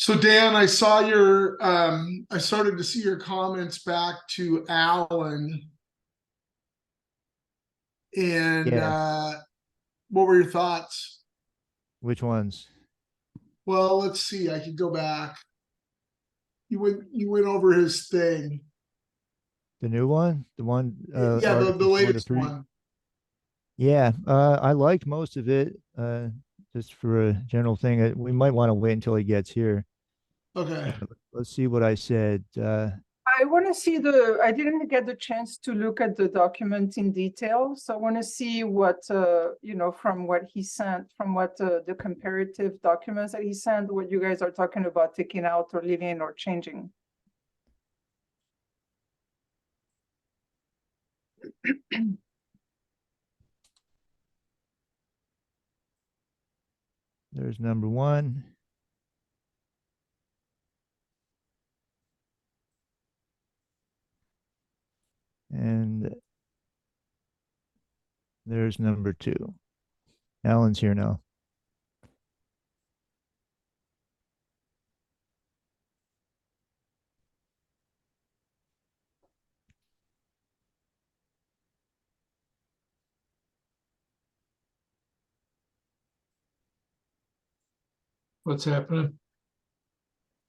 So Dan, I started to see your comments back to Alan and Yeah, what were your thoughts? which ones? Well, let's see. I could go back. You went over his thing. The new one? The one Yeah, the Articles 1 to latest 3? one. Yeah, I liked most of it. Just for a general thing, we might want to wait until he gets here. Okay. Let's see what I said. I want to see I didn't get the chance to look at the document in detail. So I want to see what, from what he sent, from what the comparative documents that he sent, what you guys are talking about taking out or leaving or changing. There's number 1. And there's number 2. Alan's here now. What's happening?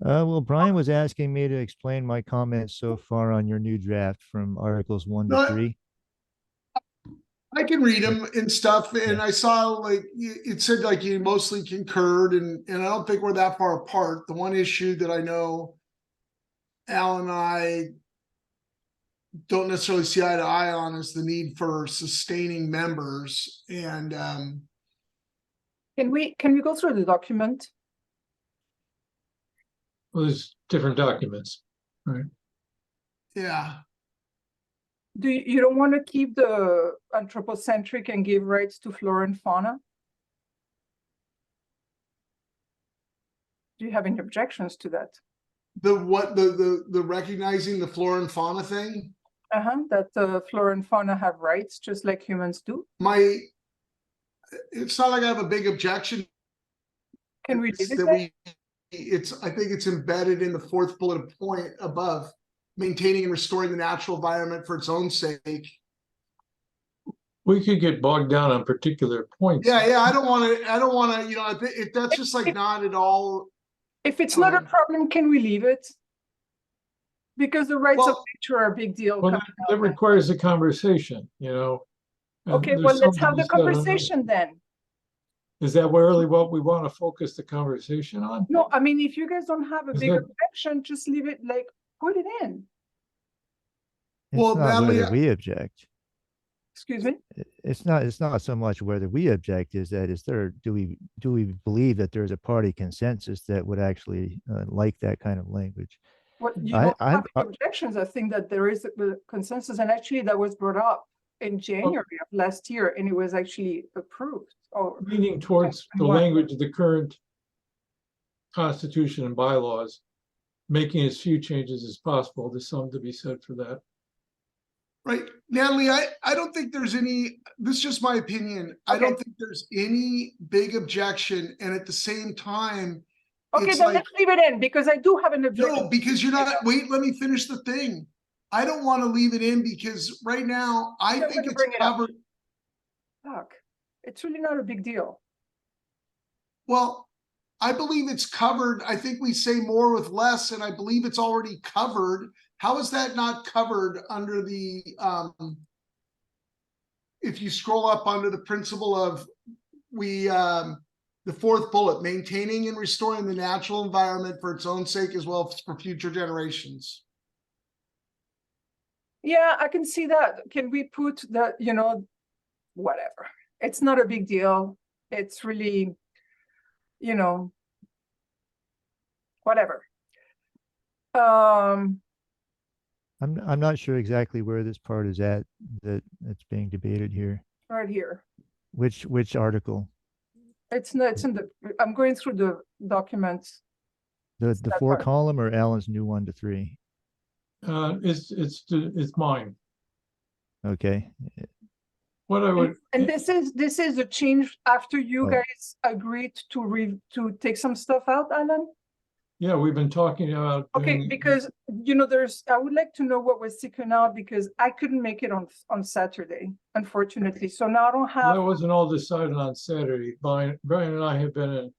Well, Brian was asking me to explain my comments so far on your new draft from Articles 1 to No, 3. I can read them and stuff, and Yeah. I saw like it said like you mostly concurred, and I don't think we're that far apart. The one issue that I know Alan and I don't necessarily see eye to eye on is the need for sustaining members, and Can we go through the document? Well, there's different documents, right? yeah. You don't want to keep the anthropocentric and give rights to flora and fauna? Do you have any objections to that? The recognizing the flora and fauna thing. That flora and fauna have rights just like humans do. It's not like I have a big objection. Can we leave it that there? I think it's embedded in the fourth bullet point above, maintaining and restoring the natural environment for its own sake. We could get bogged down on particular points. Yeah, I don't want to. If that's just like not at all. If it's not a problem, can we leave it? Because the rights of nature are a big deal. Well, that requires a conversation, Okay, well, let's have the conversation then. Is that really what we want to focus the conversation on? No, I mean, if you guys don't have a big objection, just leave it, like, put it in. It's not whether we object. Excuse me? It's not so much whether we object, do we believe that there's a party consensus that would actually like that kind of language? Well, you don't have objections. I think that there is a consensus, and actually that was brought up in January of last year, and it was actually approved. Leaning towards the language of the current Constitution and bylaws, making as few changes as possible. There's something to be said for that. Right, Natalie, I don't think there's any, this is just my opinion. Okay. I don't think there's any big objection. And at the same time, okay, then let's leave it in, because I do have an objection. No, because you're not, wait, let me finish the thing. I don't want to leave it in because right now I think it's covered. Fuck, it's really not a big deal. Well, I believe it's covered. I think we say more with less, and I believe it's already covered. How is that not covered under the, if you scroll up under the principle of the fourth bullet, maintaining and restoring the natural environment for its own sake as well as for future generations. Yeah, I can see that. Can we put that, whatever. It's not a big deal. It's really, whatever. I'm not sure exactly where this part is at that's being debated here. Right here. Which article? It's in the, I'm going through the documents. The 4 column or Alan's new 1 to 3? It's mine. Okay. What I would, and this is a change after you guys agreed to take some stuff out, Alan? Yeah, we've been talking about Okay, doing, because, you know, I would like to know what was taken out because I couldn't make it on Saturday, unfortunately. So now I don't have, that wasn't all decided on Saturday. Brian and I have been in.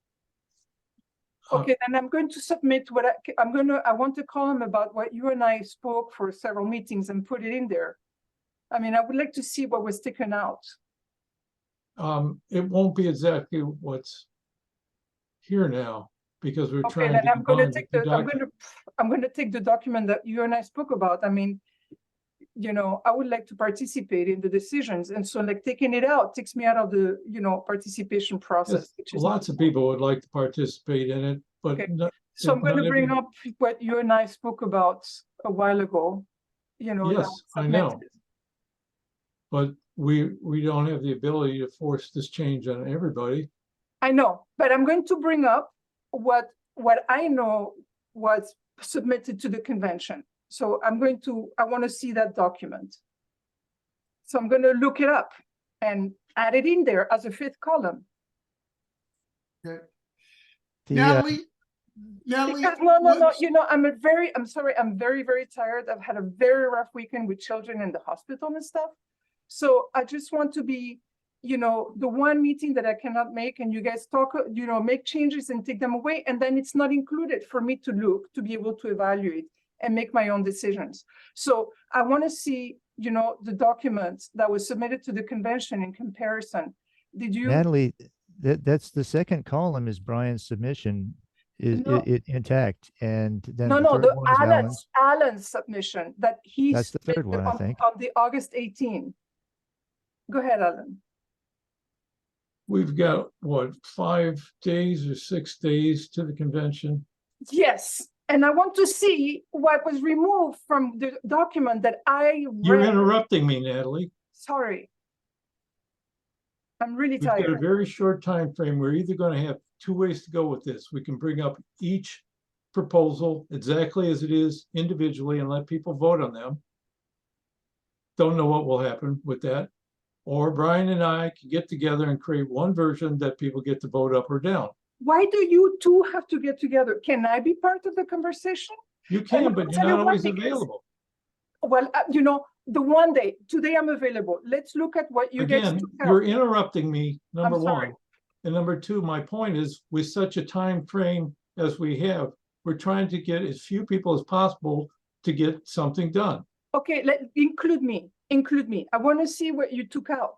okay, then I'm going to submit what I want to call him about what you and I spoke for several meetings and put it in there. I mean, I would like to see what was taken out. It won't be exactly what's here now because we're Okay, trying then to I'm gonna combine take the the, two I'm documents. gonna take the document that you and I spoke about. I mean, you know, I would like to participate in the decisions. And so like taking it out takes me out of the, you know, participation process, Yes, which is not lots of fun. people would like to participate in it, but Okay. not, So I'm going not to bring every- up what you and I spoke about a while ago, you know. that Yes, was I know. submitted. but we don't have the ability to force this change on everybody. I know, but I'm going to bring up what I know was submitted to the convention. So I want to see that document. So I'm going to look it up and add it in there as a fifth column. The, Natalie, Because no, what's- you know, I'm sorry, I'm very, very tired. I've had a very rough weekend with children in the hospital and stuff. So I just want to be, you know, the one meeting that I cannot make and you guys talk, you know, make changes and take them away. And then it's not included for me to look, to be able to evaluate and make my own decisions. So I want to see, you know, the documents that was submitted to the convention in comparison. Did you? Natalie, that's the second column is Brian's submission is No. it intact, and then No, the no, third the one is Alan's. Alan's submission that he That's the third submitted one, I think. on the August 18. Go ahead, Alan. We've got, what, 5 days or 6 days to the convention? Yes, and I want to see what was removed from the document that I You're read. interrupting me, Natalie. Sorry. I'm really We've got a tired. very short time frame. We're either going to have 2 ways to go with this. We can bring up each proposal exactly as it is individually and let people vote on them. Don't know what will happen with that. Or Brian and I can get together and create one version that people get to vote up or down. Why do you two have to get together? Can I be part of the conversation? You can, And but I'll you're tell you not what, always because- available. Well, you know, the one day, today I'm available. Let's look at what you guys Again, took you're out. interrupting me, number sorry. one. And number two, my point is, with such a time frame as we have, we're trying to get as few people as possible to get something done. Okay, include me. I want to see what you took out.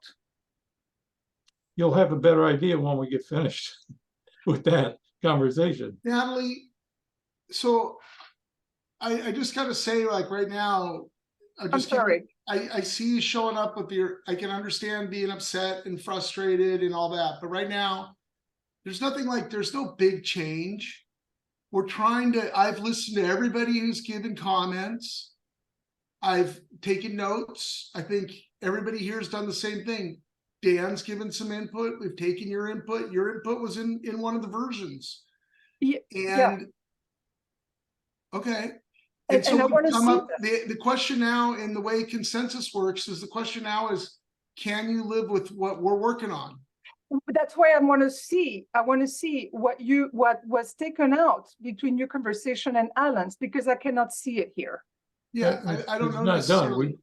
You'll have a better idea when we get finished with that conversation. Natalie, so I just gotta say, like right now, I'm sorry. I see you showing up with I can understand being upset and frustrated and all that, but right now, there's no big change. I've listened to everybody who's given comments. I've taken notes. I think everybody here has done the same thing. Dan's given some input. We've taken your input. Your input was in one of the versions. Yeah, yeah. And okay. And so I we wanna come see up, the question now, and the way consensus works is the question now is, can you live with what we're working on? That's why I want to see what was taken out between your conversation and Alan's, because I cannot see it here. Yeah, I don't It's know not done. necessarily.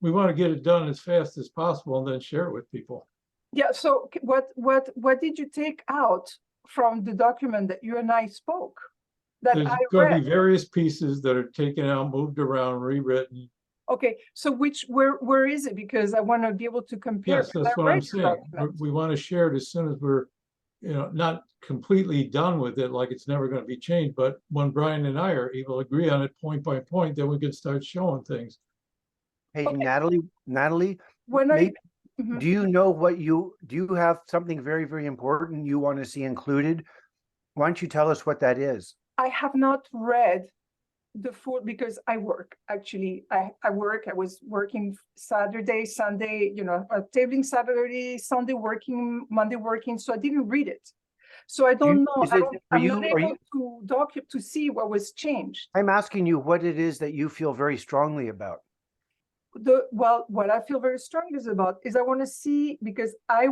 We want to get it done as fast as possible and then share it with people. Yeah, so what did you take out from the document that you and I spoke? That There's I going to read? be various pieces that are taken out, moved around, rewritten. Okay, so where is it? Because I want to be able to compare. Yes, because that's I what I'm read your saying. document. We want to share it as soon as we're, not completely done with it, like it's never going to be changed. But when Brian and I are able to agree on it point by point, then we can start showing things. Hey, Okay. Natalie, When I, maybe, do you know do you have something very, very important you want to see included? Why don't you tell us what that is? I have not read the full, because I work, actually, I work, I was working Saturday, Sunday, tabling Saturday, Sunday working, Monday working, so I didn't read it. So I don't know, I'm not able to see what was changed. I'm asking you what it is that you feel very strongly about. Well, what I feel very strongly about is I want to see, because I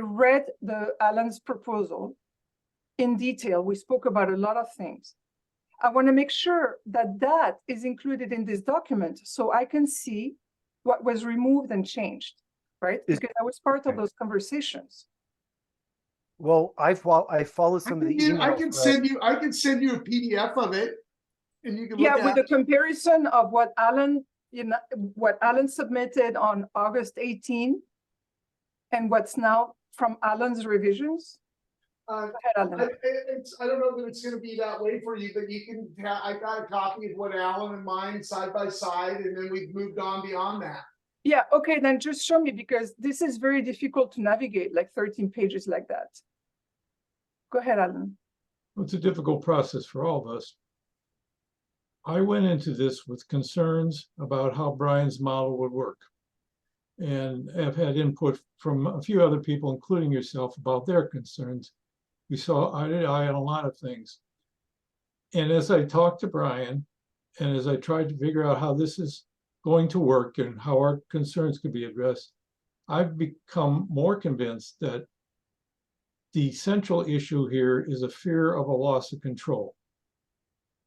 read the Alan's proposal in detail. We spoke about a lot of things. I want to make sure that that is included in this document so I can see what was removed and changed, right? Is- Because I was part of okay. those conversations. Well, I followed some of the emails. I can send you a PDF of it and you can look Yeah, with at the it. comparison of what Alan, what Alan submitted on August 18 and what's now from Alan's revisions. Uh, Go ahead, Alan. I don't know that it's gonna be that way for you, but you can, I got a copy of what Alan and mine side by side, and then we've moved on beyond that. Yeah, okay, then just show me because this is very difficult to navigate, like 13 pages like that. Go ahead, Alan. It's a difficult process for all of us. I went into this with concerns about how Brian's model would work. And have had input from a few other people, including yourself, about their concerns. We saw eye to eye on a lot of things. And as I talked to Brian, and as I tried to figure out how this is going to work and how our concerns could be addressed, I've become more convinced that the central issue here is a fear of a loss of control.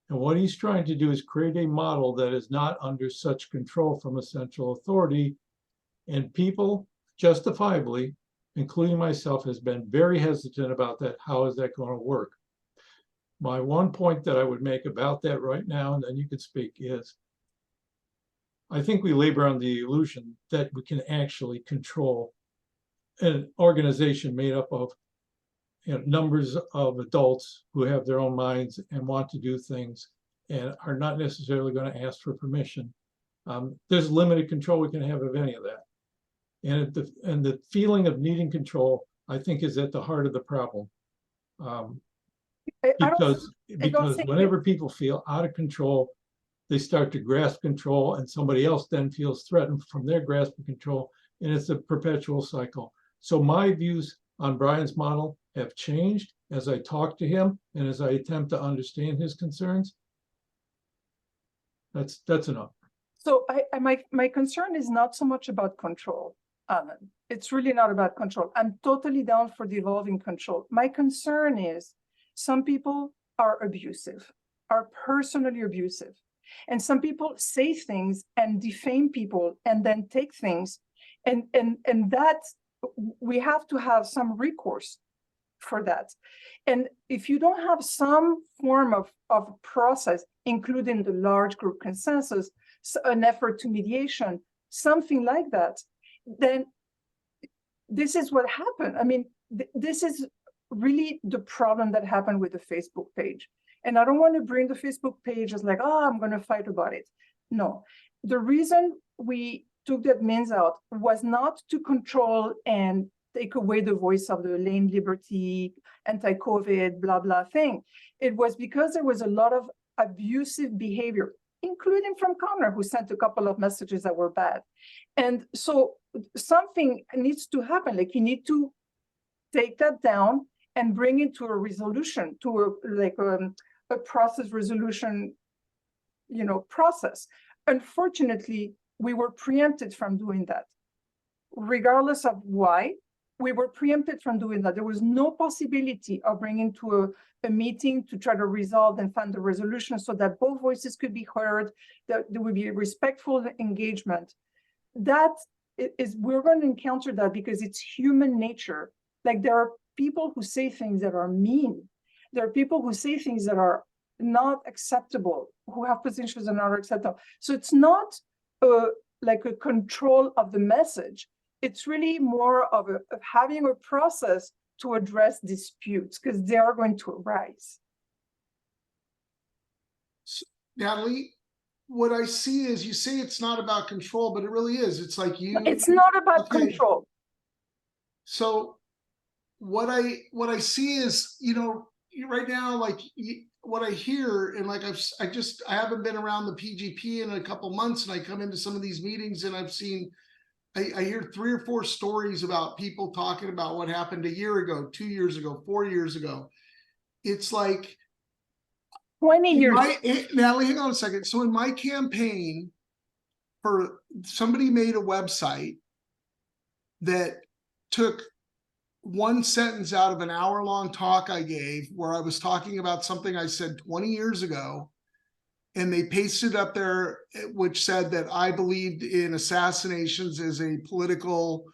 And what he's trying to do is create a model that is not under such control from a central authority. And people, justifiably, including myself, has been very hesitant about that. How is that going to work? My one point that I would make about that right now, and then you can speak, is I think we labor on the illusion that we can actually control an organization made up of numbers of adults who have their own minds and want to do things and are not necessarily going to ask for permission. There's limited control we can have of any of that. And the feeling of needing control, I think, is at the heart of the problem. Because whenever people feel out of control, they start to grasp control, and somebody else then feels threatened from their grasp of control, and it's a perpetual cycle. So my views on Brian's model have changed as I talk to him and as I attempt to understand his concerns. That's enough. So my concern is not so much about control, Alan. It's really not about control. I'm totally down for devolving control. My concern is some people are abusive, are personally abusive. And some people say things and defame people and then take things. And that we have to have some recourse for that. And if you don't have some form of process, including the large group consensus, an effort to mediation, something like that, then this is what happened. I mean, this is really the problem that happened with the Facebook page. And I don't want to bring the Facebook page as like, oh, I'm going to fight about it. No, the reason we took the admins out was not to control and take away the voice of the lane liberty, anti-COVID, blah, blah thing. It was because there was a lot of abusive behavior, including from Connor, who sent a couple of messages that were bad. And so something needs to happen. Like you need to take that down and bring it to a resolution, to a process resolution, process. Unfortunately, we were preempted from doing that. Regardless of why, we were preempted from doing that. There was no possibility of bringing to a meeting to try to resolve and find a resolution so that both voices could be heard, that there would be a respectful engagement. That is, we're going to encounter that because it's human nature. Like there are people who say things that are mean. There are people who say things that are not acceptable, who have positions that are not acceptable. So it's not like a control of the message. It's really more of having a process to address disputes because they are going to arise. So, Natalie, what I see is you say it's not about control, but it really is. It's like you. It's not about Okay. control. So what I see is, right now, like what I hear, and like I haven't been around the PGP in a couple months, and I come into some of these meetings and I've seen, I hear 3 or 4 stories about people talking about what happened a year ago, 2 years ago, 4 years ago. It's like 20 years. Natalie, hang on a second. So in my campaign, somebody made a website that took one sentence out of an hour-long talk I gave where I was talking about something I said 20 years ago, and they pasted up there, which said that I believed in assassinations as a political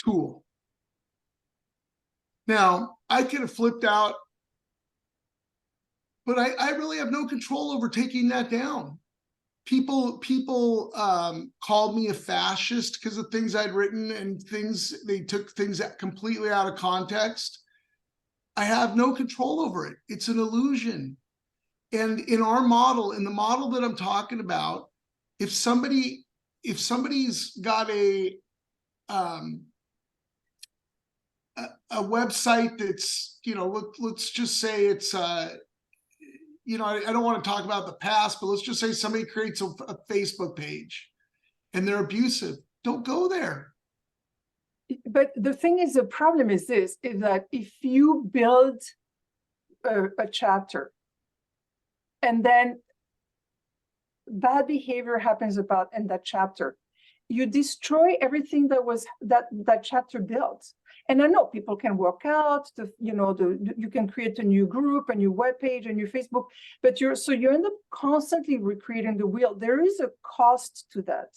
tool. Now, I could have flipped out, but I really have no control over taking that down. People called me a fascist because of things I'd written, and they took things completely out of context. I have no control over it. It's an illusion. And in our model, in the model that I'm talking about, if somebody's got a website that's, let's just say it's I don't want to talk about the past, but let's just say somebody creates a Facebook page and they're abusive. Don't go there. But the thing is, the problem is this, is that if you build a chapter and then bad behavior happens in that chapter, you destroy everything that chapter built. And I know people can work out, you can create a new group, a new web page, a new Facebook, but you end up constantly recreating the wheel. There is a cost to that.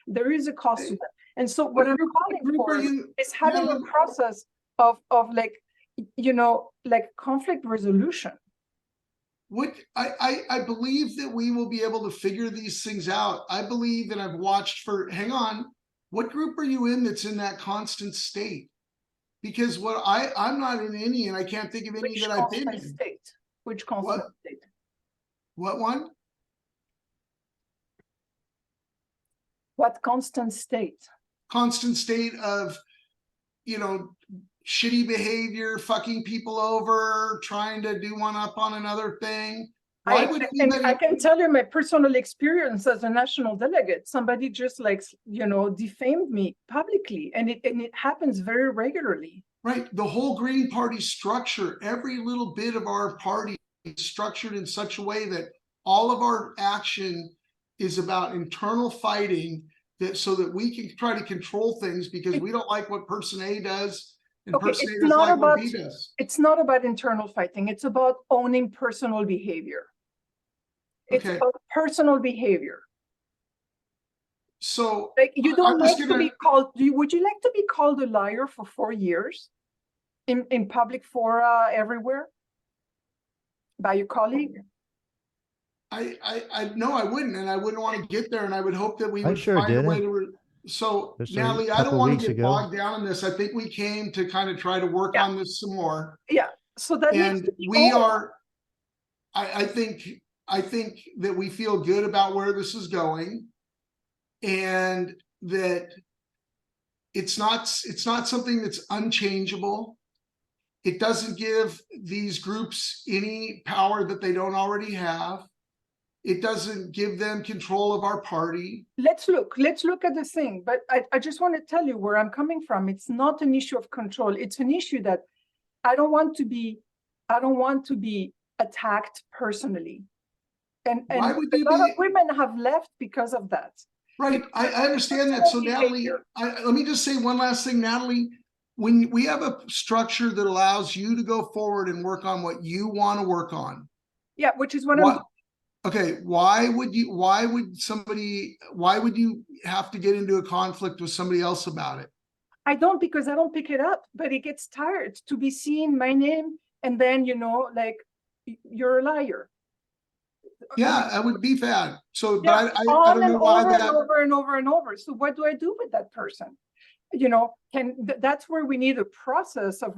There is a cost to that. And so what I'm calling for is having a process of conflict resolution. What I believe that we will be able to figure these things out. I believe, and I've watched hang on, what group are you in that's in that constant state? Because I'm not in any, and I can't think of any that I've been in. State? Which constant state? What one? What constant state? Constant state of, shitty behavior, fucking people over, trying to do one up on another thing. I can tell you my personal experience as a national delegate. Somebody just defamed me publicly, and it happens very regularly. Right. The whole Green Party structure, every little bit of our party is structured in such a way that all of our action is about internal fighting, so that we can try to control things because we don't like what person A does. And person A doesn't like what B does. It's not about internal fighting. It's about owning personal behavior. It's about personal behavior. So you don't like to be called. Would you like to be called a liar for 4 years in public fora everywhere by your colleague? I no, I wouldn't, and I wouldn't want to get there, and I would hope that we would find a way to. So Natalie, I don't want to get bogged down in this. I think we came to kind of try to work on this some more. Yeah. So that we are. I think that we feel good about where this is going, and that it's not something that's unchangeable. It doesn't give these groups any power that they don't already have. It doesn't give them control of our party. Let's look at the thing. But I just want to tell you where I'm coming from. It's not an issue of control. It's an issue that I don't want to be attacked personally. And a lot of women have left because of that. Right. I understand that. So Natalie, let me just say one last thing, Natalie. When we have a structure that allows you to go forward and work on what you want to work on. Yeah, which is what I'm. Okay, why would you have to get into a conflict with somebody else about it? I don't, because I don't pick it up, but it gets tired to be seeing my name and then, you're a liar. Yeah, that would be bad. So, yeah, but I don't know why that. Over and over and over. So what do I do with that person? That's where we need a process of,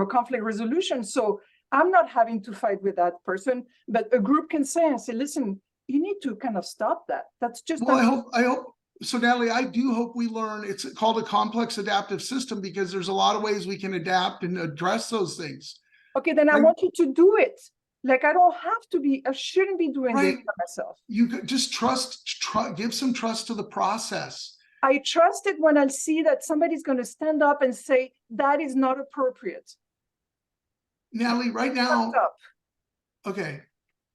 conflict resolution. So I'm not having to fight with that person, but a group can say, listen, you need to kind of stop that. That's just. Well, I hope. So Natalie, I do hope we learn. It's called a complex adaptive system because there's a lot of ways we can adapt and address those things. Okay, then I want you to do it. I shouldn't be doing this for myself. You could just give some trust to the process. I trust it when I see that somebody's going to stand up and say, that is not appropriate. Natalie, right now, okay,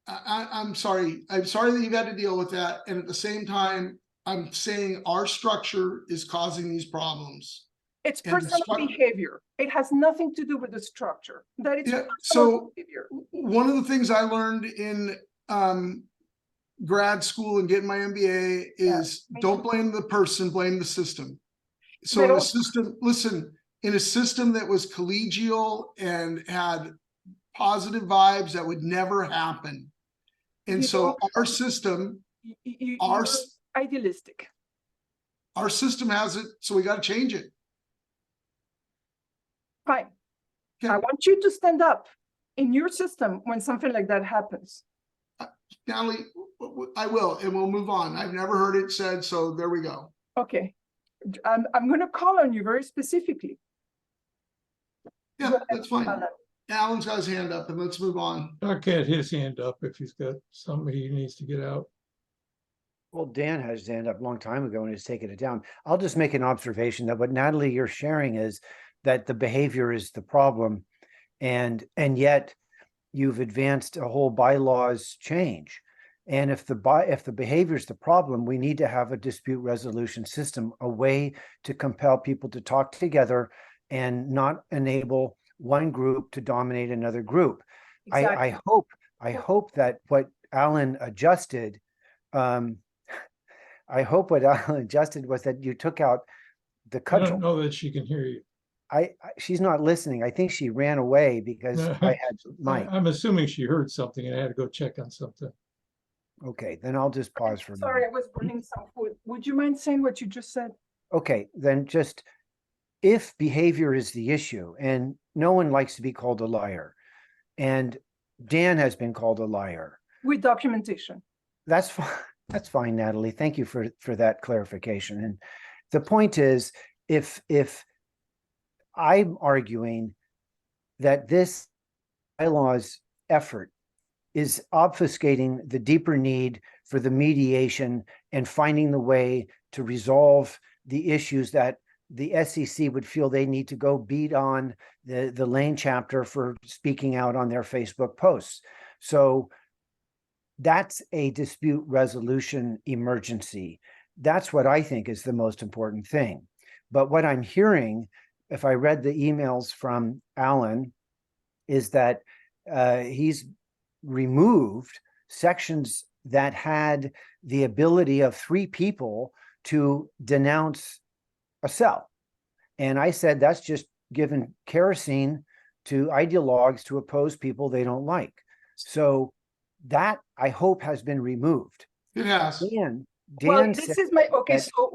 I'm sorry. I'm sorry that you've had to deal with that. And at the same time, I'm saying our structure is causing these problems. It's And the personal stru- behavior. It has nothing to do with the structure. That it's Yeah, personal so behavior. one of the things I learned in grad school and getting my MBA is me don't too. blame the person, blame the system. So But in a also- system, listen, in a system that was collegial and had positive vibes, that would never happen. And You so don't- our system, you're our idealistic. our system has it, so we got to change it. Fine. Okay. I want you to stand up in your system when something like that happens. Natalie, I will, and we'll move on. I've never heard it said, so there we go. Okay. I'm going to call on you very specifically. Yeah, Go ahead, that's fine. Alan. Alan's got his hand up, and let's move on. Doc had his hand up if he's got something he needs to get out. Well, Dan had his hand up a long time ago and has taken it down. I'll just make an observation that what Natalie, you're sharing is that the behavior is the problem. And yet you've advanced a whole bylaws change. And if the behavior is the problem, we need to have a dispute resolution system, a way to compel people to talk together and not enable one group to dominate another group. Exactly. I hope that what Alan adjusted, I hope what Alan adjusted was that you took out the I don't cudgel. know that she can hear you. She's not listening. I think she ran away because I had Mike. I'm assuming she heard something and had to go check on something. Okay, then I'll just pause for a Sorry, I minute. was burning some food. Would you mind saying what you just said? Okay, then just if behavior is the issue, and no one likes to be called a liar, and Dan has been called a liar. With documentation. That's fine. That's fine, Natalie. Thank you for that clarification. And the point is, if I'm arguing that this bylaws effort is obfuscating the deeper need for the mediation and finding the way to resolve the issues that the SEC would feel they need to go beat on the Lane chapter for speaking out on their Facebook posts. So that's a dispute resolution emergency. That's what I think is the most important thing. But what I'm hearing, if I read the emails from Alan, is that he's removed sections that had the ability of 3 people to denounce a cell. And I said, that's just giving kerosene to ideologues to oppose people they don't like. So that I hope has been removed. It has. Dan Well, this said is my, okay, that- so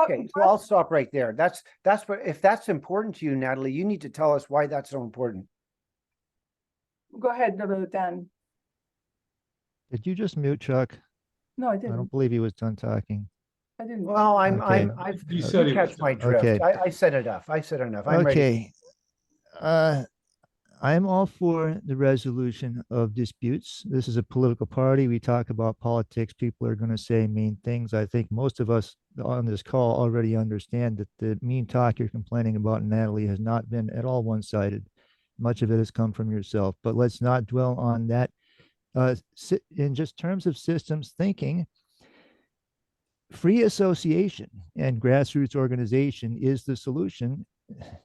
okay, so I'll stop right there. That's what, if that's important to you, Natalie, you need to tell us why that's so important. Go ahead, Dan. Did you just mute Chuck? No, I I didn't. don't believe he was done talking. I didn't. Well, Okay. You said he catch was my done. drift. Okay. I said enough. I said enough. I'm ready. Okay. I'm all for the resolution of disputes. This is a political party. We talk about politics. People are going to say mean things. I think most of us on this call already understand that the mean talk you're complaining about, Natalie, has not been at all one-sided. Much of it has come from yourself, but let's not dwell on that. In just terms of systems thinking, free association and grassroots organization is the solution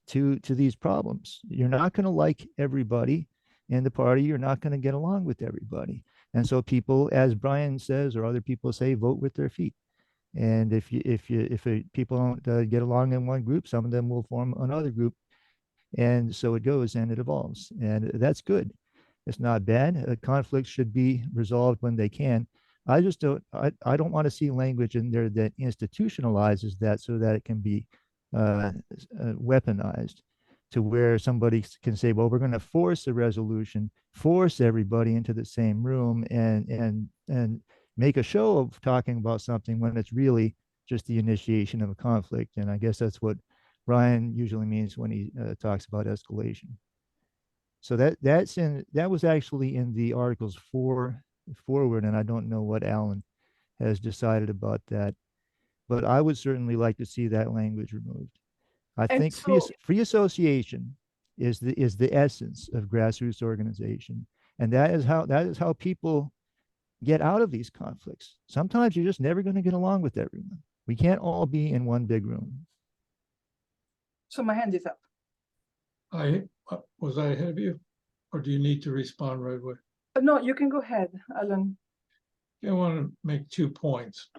to these problems. You're not going to like everybody in the party. You're not going to get along with everybody. And so people, as Brian says, or other people say, vote with their feet. And if people don't get along in one group, some of them will form another group. And so it goes and it evolves. And that's good. It's not bad. Conflicts should be resolved when they can. I don't want to see language in there that institutionalizes that so that it can be weaponized to where somebody can say, well, we're going to force a resolution, force everybody into the same room and make a show of talking about something when it's really just the initiation of a conflict. And I guess that's what Brian usually means when he talks about escalation. So that was actually in the articles forward, and I don't know what Alan has decided about that, but I would certainly like to see that language removed. I And think so- free association is the essence of grassroots organization, and that is how people get out of these conflicts. Sometimes you're just never going to get along with everyone. We can't all be in one big room. So my hand is up. Was I ahead of you? Or do you need to respond right away? No, you can go ahead, Alan. I want to make 2 points.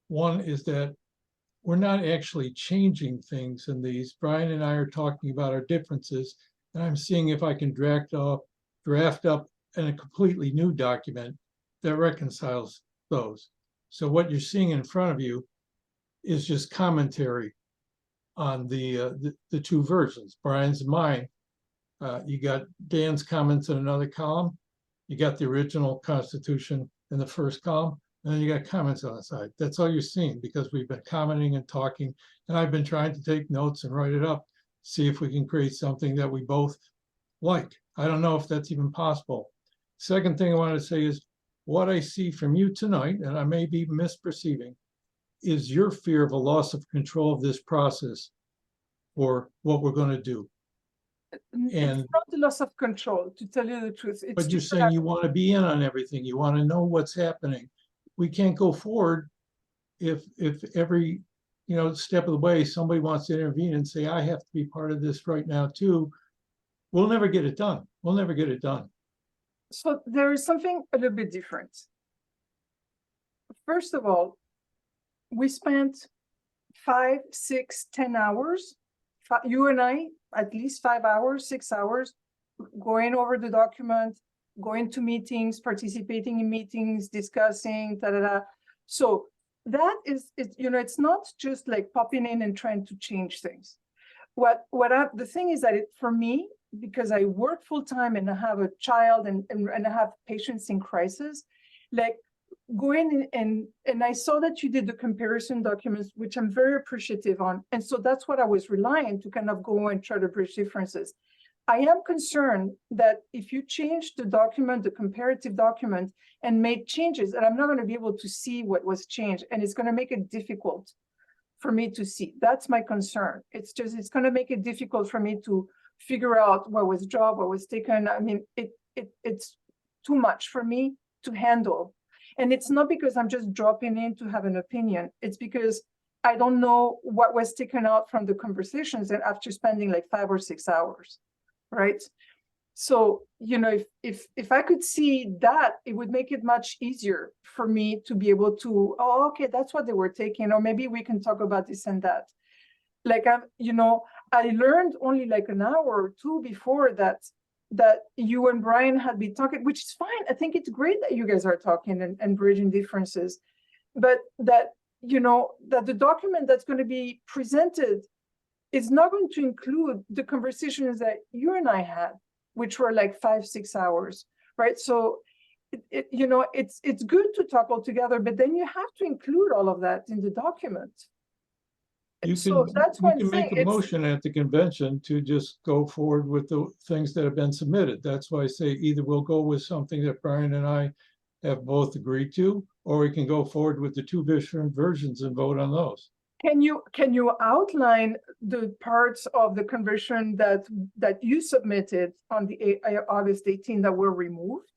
One is that we're not actually changing things in these. Brian and I are talking about our differences, and I'm seeing if I can draft up in a completely new document that reconciles those. So what you're seeing in front of you is just commentary on the 2 versions, Brian's and mine. You got Dan's comments in another column. You got the original Constitution in the first column, and then you got comments on the side. That's all you're seeing because we've been commenting and talking, and I've been trying to take notes and write it up, see if we can create something that we both like. I don't know if that's even possible. Second thing I want to say is what I see from you tonight, and I may be misperceiving, is your fear of a loss of control of this process or what we're going to do. And it's not the loss of control, to tell you the truth. It's but you're just saying that- you want to be in on everything. You want to know what's happening. We can't go forward if every step of the way somebody wants to intervene and say, I have to be part of this right now too. We'll never get it done. We'll never get it done. So there is something a little bit different. First of all, we spent 5, 6, 10 hours, you and I, at least 5 hours, 6 hours, going over the document, going to meetings, participating in meetings, discussing, da da da. So that is, it's not just like popping in and trying to change things. The thing is that for me, because I work full time and I have a child and I have patients in crisis, like going in and I saw that you did the comparison documents, which I'm very appreciative on. And so that's what I was relying to kind of go and try to bridge differences. I am concerned that if you change the document, the comparative document, and made changes, and I'm not going to be able to see what was changed, and it's going to make it difficult for me to see. That's my concern. It's going to make it difficult for me to figure out what was dropped, what was taken. I mean, it's too much for me to handle. And it's not because I'm just dropping in to have an opinion. It's because I don't know what was taken out from the conversations and after spending like 5 or 6 hours, right? So, if I could see that, it would make it much easier for me to be able to, oh, okay, that's what they were taking, or maybe we can talk about this and that. Like, I learned only like an hour or 2 before that you and Brian had been talking, which is fine. I think it's great that you guys are talking and bridging differences, but that the document that's going to be presented is not going to include the conversations that you and I had, which were like 5, 6 hours, right? So, it's good to talk all together, but then you have to include all of that in the document. You So that's one can thing. make a motion at the convention to just go forward with the things that have been submitted. That's why I say either we'll go with something that Brian and I have both agreed to, or we can go forward with the 2 different versions and vote on those. Can you outline the parts of the conversion that you submitted on the August 18 that were removed?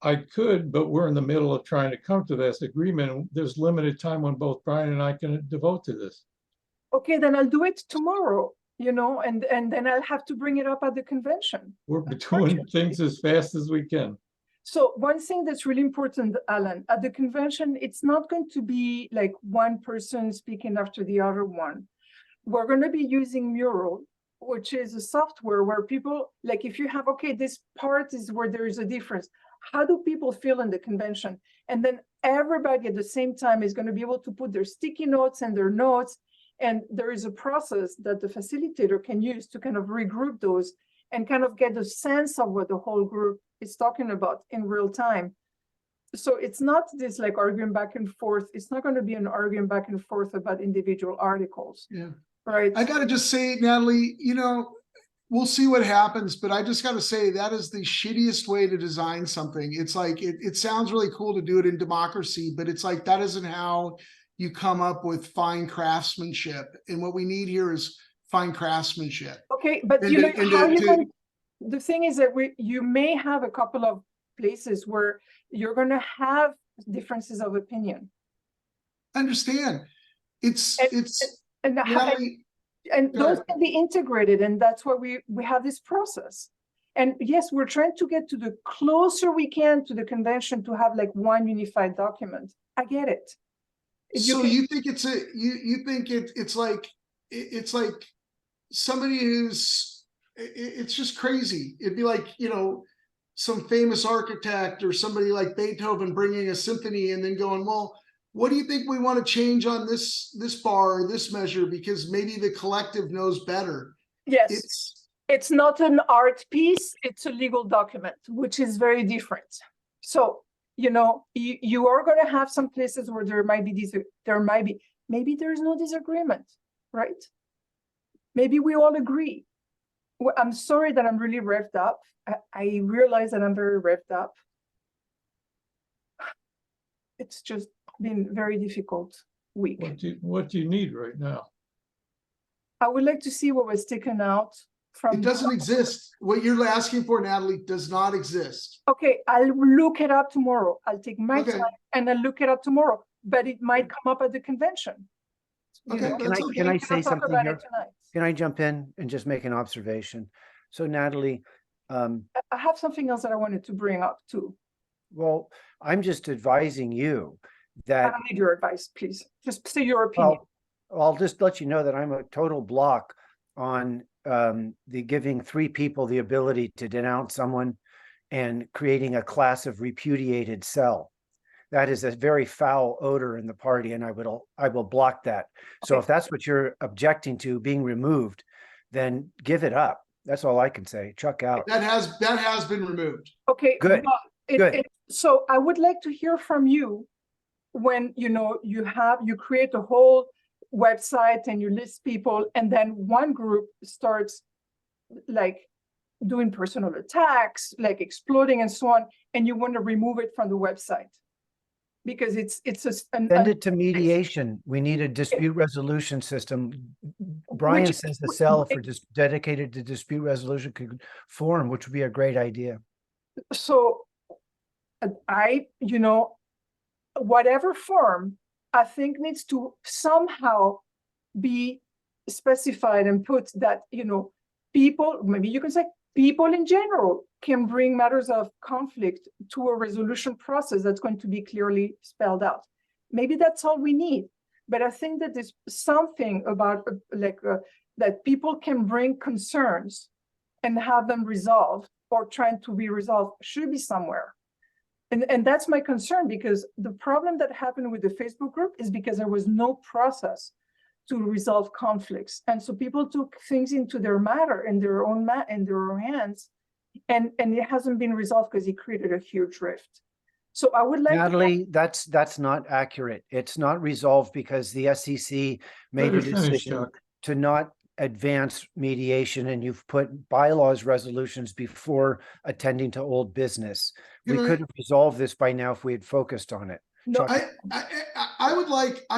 I could, but we're in the middle of trying to come to this agreement. There's limited time when both Brian and I can devote to this. Okay, then I'll do it tomorrow, and then I'll have to bring it up at the convention. We're doing things as fast as we can. So one thing that's really important, Alan, at the convention, it's not going to be like one person speaking after the other one. We're going to be using Mural, which is a software where people, like if you have, okay, this part is where there is a difference. How do people feel in the convention? And then everybody at the same time is going to be able to put their sticky notes and their notes. And there is a process that the facilitator can use to kind of regroup those and kind of get a sense of what the whole group is talking about in real time. So it's not this like arguing back and forth. It's not going to be an arguing back and forth about individual articles. Yeah. Right. I got to just say, Natalie, we'll see what happens, but I just got to say that is the shittiest way to design something. It's like, it sounds really cool to do it in democracy, but it's like, that isn't how you come up with fine craftsmanship. And what we need here is fine craftsmanship. Okay, but the thing is that you may have a couple of places where you're going to have differences of opinion. Understand. Natalie, And Go those ahead. can be integrated, and that's why we have this process. And yes, we're trying to get to the closer we can to the convention to have like one unified document. I get it. If So can- you think it's a, you think it's like, it's like somebody who's, it's just crazy. It'd be like, you know, some famous architect or somebody like Beethoven bringing a symphony and then going, well, what do you think we want to change on this bar or this measure? Because maybe the collective knows better. Yes, it's not an art piece, it's a legal document, which is very different. So, you know, you are going to have some places where there might be maybe there is no disagreement, right? Maybe we all agree. Well, I'm sorry that I'm really revved up. I realize that I'm very revved up. It's just been very difficult week. What do you need right now? I would like to see what was taken out from. It doesn't exist. What you're asking for, Natalie, does not exist. Okay, I'll look it up tomorrow. I'll take my Okay. time and I'll look it up tomorrow, but it might come up at the convention. You Okay, know, that's we Can I cannot say talk something about here? it tonight. Can I jump in and just make an observation? So Natalie, I have something else that I wanted to bring up too. well, I'm just advising you I that, don't need your advice, please. Just say your opinion. well, I'll just let you know that I'm a total block on the giving 3 people the ability to denounce someone and creating a class of repudiated cell. That is a very foul odor in the party, and I will block that. So Okay. if that's what you're objecting to being removed, then give it up. That's all I can say. Chuck out. That has been removed. Okay, Good, well, good. so I would like to hear from you when, you know, you create a whole website and you list people, and then one group starts like doing personal attacks, like exploding and so on, and you want to remove it from the website. Because it's Send it to mediation. We need a dispute resolution system. Brian Which- says a cell for dedicated to dispute resolution could form, which would be a great idea. So you know, whatever form, I think needs to somehow be specified and put that, you know, people, maybe you can say people in general can bring matters of conflict to a resolution process that's going to be clearly spelled out. Maybe that's all we need. But I think that there's something about that people can bring concerns and have them resolved or trying to be resolved should be somewhere. And that's my concern, because the problem that happened with the Facebook group is because there was no process to resolve conflicts. And so people took things into their matter in their own hands, and it hasn't been resolved because it created a huge rift. So I would like Natalie, that's not accurate. It's not resolved because the SEC made the Let her finish, decision Chuck. to not advance mediation, and you've put bylaws resolutions before attending to old business. We You know, could have resolved this by now if we had focused on it. No, Chuck, I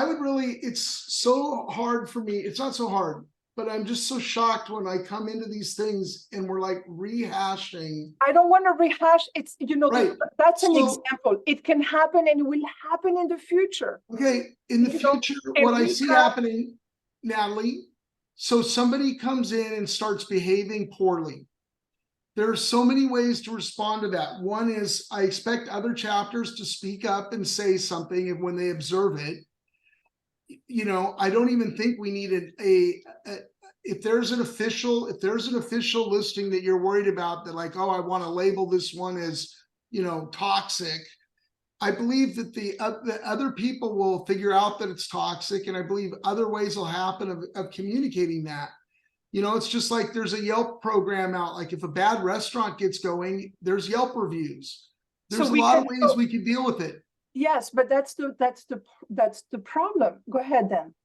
would really, it's so hard for me. It's not so hard, but I'm just so shocked when I come into these things and we're like rehashing. I don't want to rehash. It's, you know, Right. that's an So- example. It can happen and will happen in the future. Okay, in the You know, future, and what I we see have- happening, Natalie, so somebody comes in and starts behaving poorly. There are so many ways to respond to that. One is I expect other chapters to speak up and say something and when they observe it. You know, I don't even think we need if there's an official listing that you're worried about that, like, oh, I want to label this one as, you know, toxic. I believe that the other people will figure out that it's toxic, and I believe other ways will happen of communicating that. You know, it's just like there's a Yelp program out. Like if a bad restaurant gets going, there's Yelp reviews. There's So a we lot of can- ways we can deal with it. Yes, but that's the problem. Go ahead then.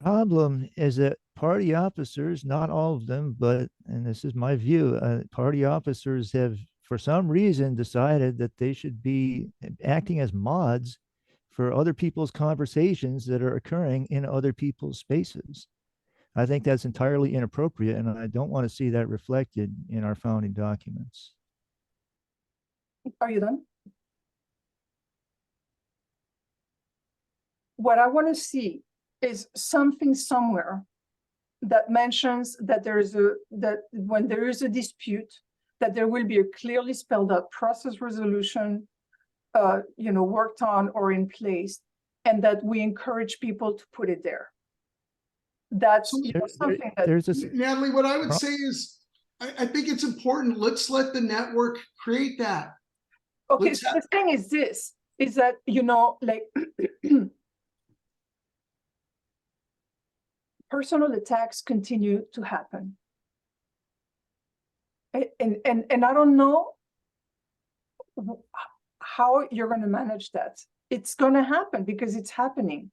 Problem is that party officers, not all of them, but, and this is my view, party officers have, for some reason, decided that they should be acting as mods for other people's conversations that are occurring in other people's spaces. I think that's entirely inappropriate, and I don't want to see that reflected in our founding documents. Are you done? What I want to see is something somewhere that mentions that that when there is a dispute, that there will be a clearly spelled out process resolution, worked on or in place, and that we encourage people to put it there. That's something that There's this, Natalie, what I would say is, I think it's important. Let's let the network create that. okay. let's So the thing is this: is that like personal attacks continue to happen, and I don't know how you're going to manage that. It's going to happen because it's happening.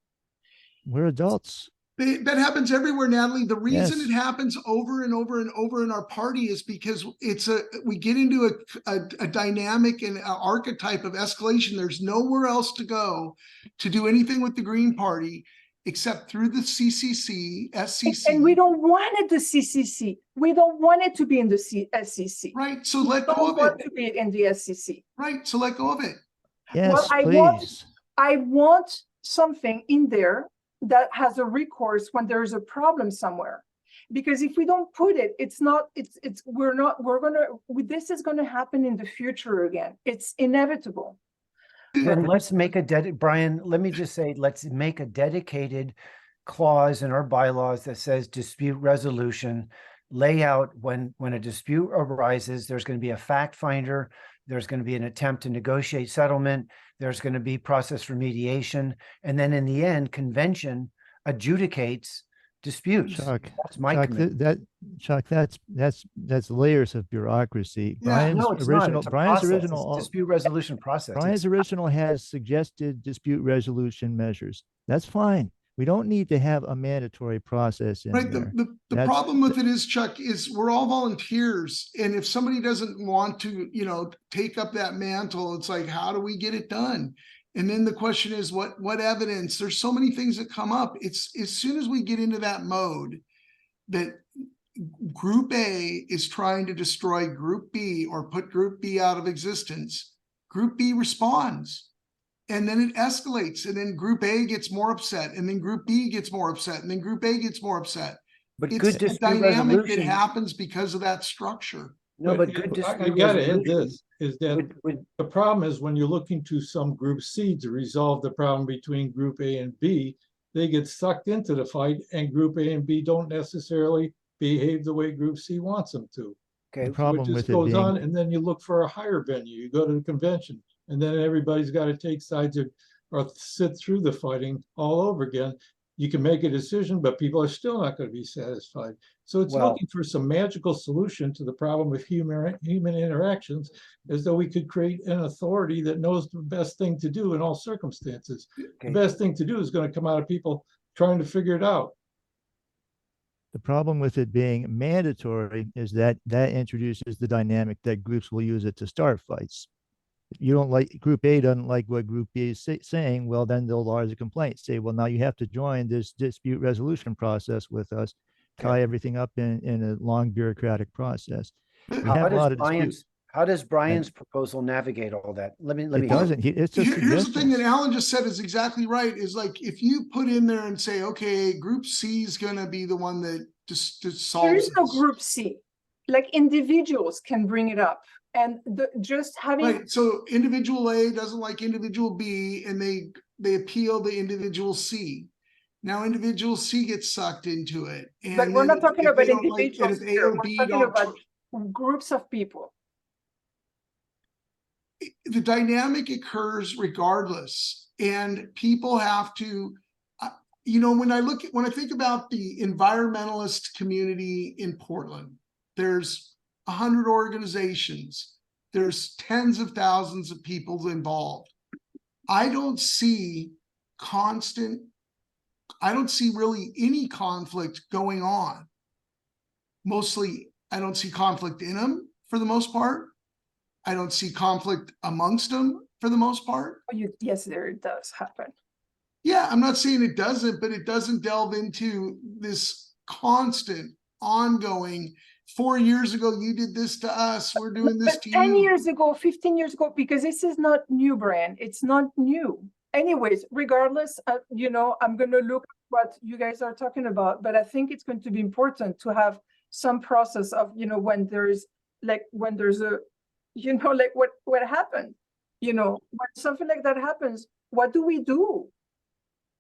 we're adults. That happens everywhere, Natalie. The reason Yes. it happens over and over and over in our party is because we get into a dynamic and an archetype of escalation. There's nowhere else to go to do anything with the Green Party except through the CCC, SCC. And we don't want it the CCC. We don't want it to be in the SCC. Right, so We let go don't of want it. to be in the SCC. Right, so let go of it. Yes, I please. want something in there that has a recourse when there is a problem somewhere. Because if we don't put it, this is gonna happen in the future again. It's inevitable. Then let's make Brian, let me just say, let's make a dedicated clause in our bylaws that says dispute resolution, lay out when a dispute arises, there's going to be a fact finder, there's going to be an attempt to negotiate settlement, there's going to be process for mediation, and then in the end, convention adjudicates disputes. Chuck, That's my Chuck, commitment. Chuck, that's layers of bureaucracy. Yeah, No, it's not. It's a Brian's process. It's a original, dispute resolution process. Brian's It's- original has suggested dispute resolution measures. That's fine. We don't need to have a mandatory process in Right, there. the That's- problem with it is, Chuck, is we're all volunteers. And if somebody doesn't want to, take up that mantle, it's like, how do we get it done? And then the question is, what evidence? There's so many things that come up. It's as soon as we get into that mode that Group A is trying to destroy Group B or put Group B out of existence, Group B responds. And then it escalates, and then Group A gets more upset, and then Group B gets more upset, and then Group A gets more upset. But It's good a dispute dynamic that resolution. happens because of that structure. No, but good I dispute gotta add resolution this, is that would the problem is when you're looking to some Group C to resolve the problem between Group A and B, they get sucked into the fight and Group A and B don't necessarily behave the way Group C wants them to. okay. The problem So it with just it goes being, on, and then you look for a higher venue, you go to the convention, and then everybody's got to take sides or sit through the fighting all over again. You can make a decision, but people are still not going to be satisfied. So it's Well- looking for some magical solution to the problem of human interactions, as though we could create an authority that knows the best thing to do in all circumstances. Okay. The best thing to do is going to come out of people trying to figure it out. the problem with it being mandatory is that introduces the dynamic that groups will use it to start fights. You don't like, Group A doesn't like what Group B is saying, well, then they'll lodge a complaint, say, well, now you have to join this dispute resolution process with us, tie everything up in a long bureaucratic process. We have a lot of disputes. How does Brian's proposal navigate all that? Let me. It doesn't, it's just Here's the thing that suggestions. Alan just said is exactly right, is like, if you put in there and say, okay, Group C is gonna be the one that just There solves is no this. Group C. Like individuals can bring it up, and just having Right, so individual A doesn't like individual B, and they appeal the individual C. Now individual C gets sucked into it. But And we're then not talking if about they don't like- and individuals if A here. or We're B talking don't about groups of people. the dynamic occurs regardless, and people have to, when I think about the environmentalist community in Portland, there's 100 organizations, there's tens of thousands of people involved. I don't see really any conflict going on. Mostly, I don't see conflict in them for the most part. I don't see conflict amongst them for the most part. Yes, there it does happen. Yeah, I'm not saying it doesn't, but it doesn't delve into this constant, ongoing, 4 years ago, you did this to us, we're doing this But to 10 you. years ago, 15 years ago, because this is not new, Brian. It's not new. Anyways, regardless, I'm going to look what you guys are talking about, but I think it's going to be important to have some process of, when there's a, like what happened, when something like that happens, what do we do?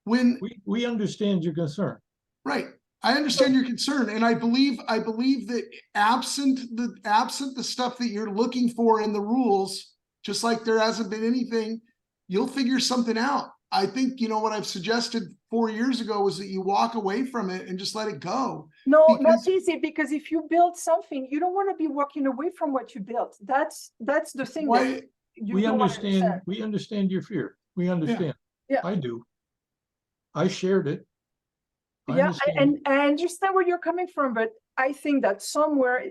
When, We understand your concern. right, I understand your concern, and I believe that absent the stuff that you're looking for in the rules, just like there hasn't been anything, you'll figure something out. I think, what I've suggested 4 years ago was that you walk away from it and just let it go. No, Because- not easy, because if you build something, you don't want to be walking away from what you built. That's the thing that Why, you We don't understand, we understand your fear. We understand. Yeah. I do. I shared it. I Yeah, understand. and I understand where you're coming from, but I think that somewhere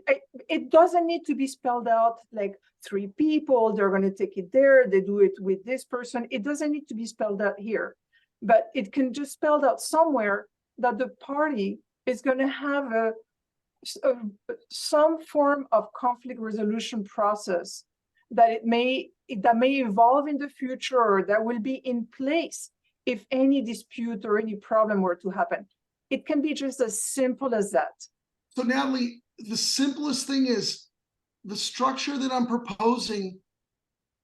it doesn't need to be spelled out like 3 people, they're going to take it there, they do it with this person. It doesn't need to be spelled out here, but it can just spelled out somewhere that the party is going to have some form of conflict resolution process that may evolve in the future, or that will be in place if any dispute or any problem were to happen. It can be just as simple as that. so Natalie, the simplest thing is the structure that I'm proposing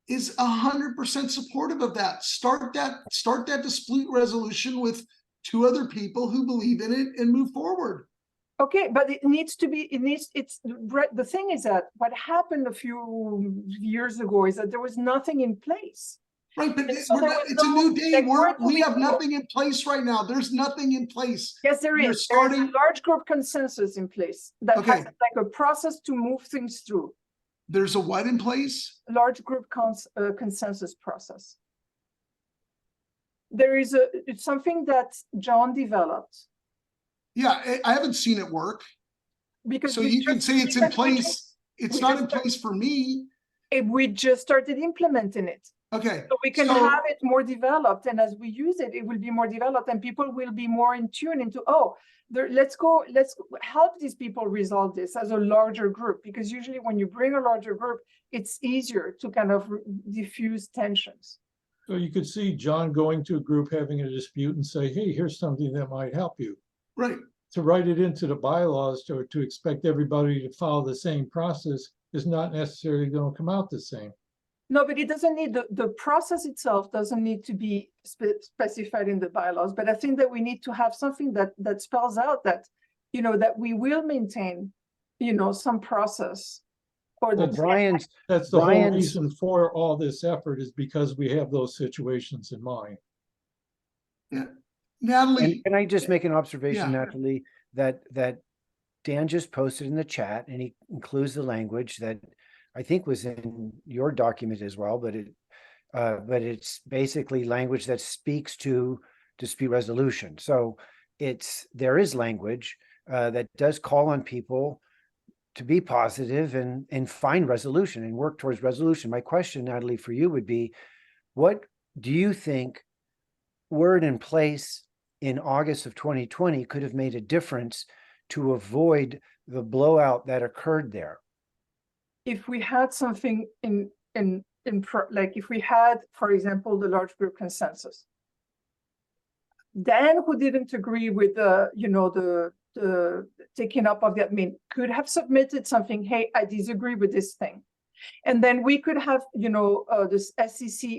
is 100% supportive of that. Start that dispute resolution with 2 other people who believe in it and move forward. Okay, but the thing is that what happened a few years ago is that there was nothing in place. Right, but And so there was it's a no, new day. like, where do We we have go? nothing in place right now. There's nothing in place. Yes, there You're is. There is starting- a large group consensus in place that has Okay. like a process to move things through. There's a what in place? Large group consensus process. It's something that John developed Yeah, I haven't seen it work. because So we you can just- say it's in we just- place. It's we not just- in place for me. we just started implementing it. Okay, So we can So- have it more developed, and as we use it, it will be more developed, and people will be more in tune into, let's help these people resolve this as a larger group, because usually when you bring a larger group, it's easier to kind of diffuse tensions. So you could see John going to a group, having a dispute and say, hey, here's something that might help you. right. To write it into the bylaws to expect everybody to follow the same process is not necessarily going to come out the same. No, but it doesn't need, the process itself doesn't need to be specified in the bylaws, but I think that we need to have something that spells out that, that we will maintain, some process. For Well, the Brian's, That's the whole Brian's- reason for all this effort, is because we have those situations in mind. Natalie, and can I just make an observation, Yeah. Natalie, that Dan just posted in the chat, and he includes the language that I think was in your document as well, but it's basically language that speaks to dispute resolution. So there is language that does call on people to be positive and find resolution and work towards resolution. My question, Natalie, for you would be, what do you think word in place in August of 2020 could have made a difference to avoid the blowout that occurred there? If we had something like if we had, for example, the large group consensus, Dan, who didn't agree with the taking up of the admin, could have submitted something, hey, I disagree with this thing. And then we could have, this SEC,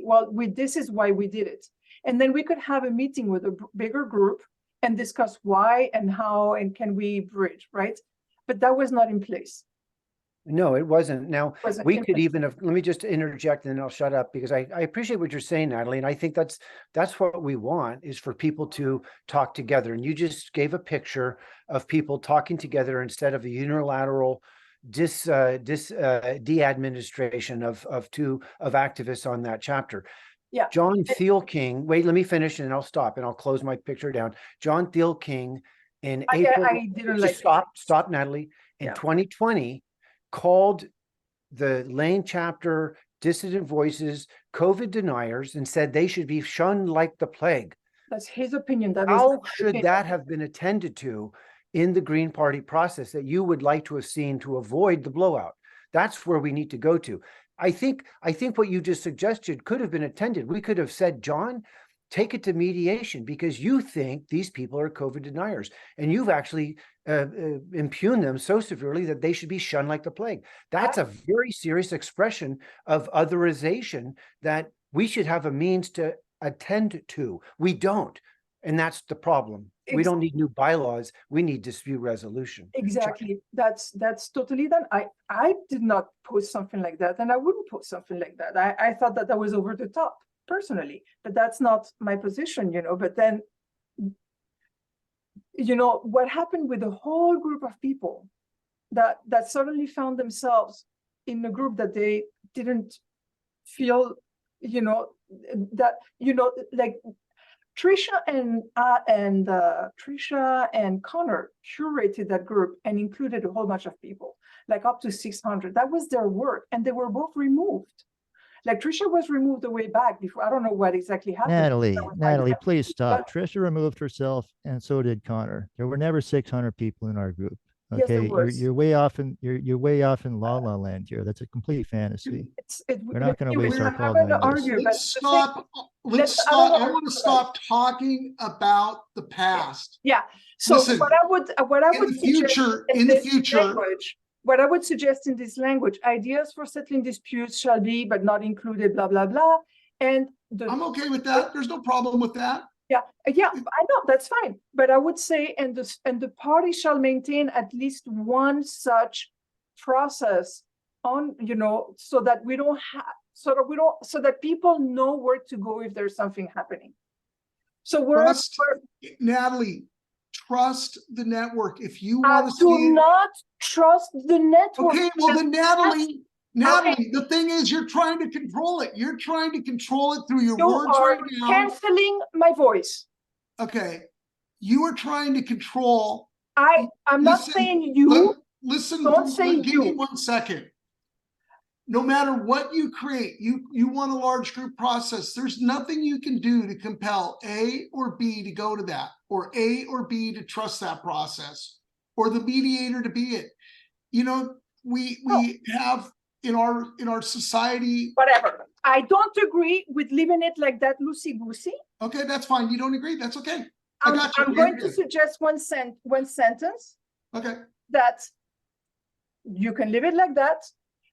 this is why we did it. And then we could have a meeting with a bigger group and discuss why and how and can we bridge, right? But that was not in place. No, it wasn't. Now, Wasn't we in could place. even have, let me just interject and then I'll shut up, because I appreciate what you're saying, Natalie. And I think that's what we want, is for people to talk together. And you just gave a picture of people talking together instead of a unilateral de-administration of activists on that chapter. Yeah. John Thiel King, wait, let me finish and I'll stop and I'll close my picture down. John Thiel King in April, I didn't just like stop, Natalie. In Yeah. 2020, called the Lane chapter dissident voices COVID deniers and said they should be shunned like the plague. That's his opinion. That was How not my should opinion. that have been attended to in the Green Party process that you would like to have seen to avoid the blowout? That's where we need to go to. I think what you just suggested could have been attended. We could have said, John, take it to mediation because you think these people are COVID deniers, and you've actually impugned them so severely that they should be shunned like the plague. That's a very serious expression of otherization that we should have a means to attend to. We don't. And that's the problem. We don't need new bylaws. We need dispute resolution. Exactly. That's totally done. I did not post something like that, and I wouldn't post something like that. I thought that was over the top personally, but that's not my position, But then, what happened with the whole group of people that suddenly found themselves in a group that they didn't feel, like Trisha and Connor curated that group and included a whole bunch of people, like up to 600. That was their work, and they were both removed. Like Trisha was removed the way back before. I don't know what exactly happened. Natalie, please stop. Trisha removed herself, and so did Connor. There were never 600 people in our group. Okay, yes, you're way off in you're way off in la la land here. That's a complete fantasy. We're not going to waste our call on this. Let's stop. Let's stop. I want to stop talking about the past. Yeah. So listen, what I would in the future, what I would suggest in this language, ideas for settling disputes shall be, but not included, blah blah blah. And I'm okay with that. There's no problem with that. Yeah, I know, that's fine. But I would say, and the party shall maintain at least one such process on, so that we don't have, so that people know where to go if there's something happening. So Natalie, trust the network. If you want to do not trust the network. Okay, well then Natalie, the thing is, you're trying to control it. You're trying to control it through your words right now. Canceling my voice. Okay, you are trying to control. I'm not saying you. Listen, don't say you. Give me 1 second. No matter what you create, you want a large group process. There's nothing you can do to compel A or B to go to that, or A or B to trust that process, or the mediator to be it. We have in our society. Whatever. I don't agree with leaving it like that loosey-goosey. Okay, that's fine. You don't agree? That's okay. I got you. I'm going to suggest one sentence. Okay. That you can leave it like that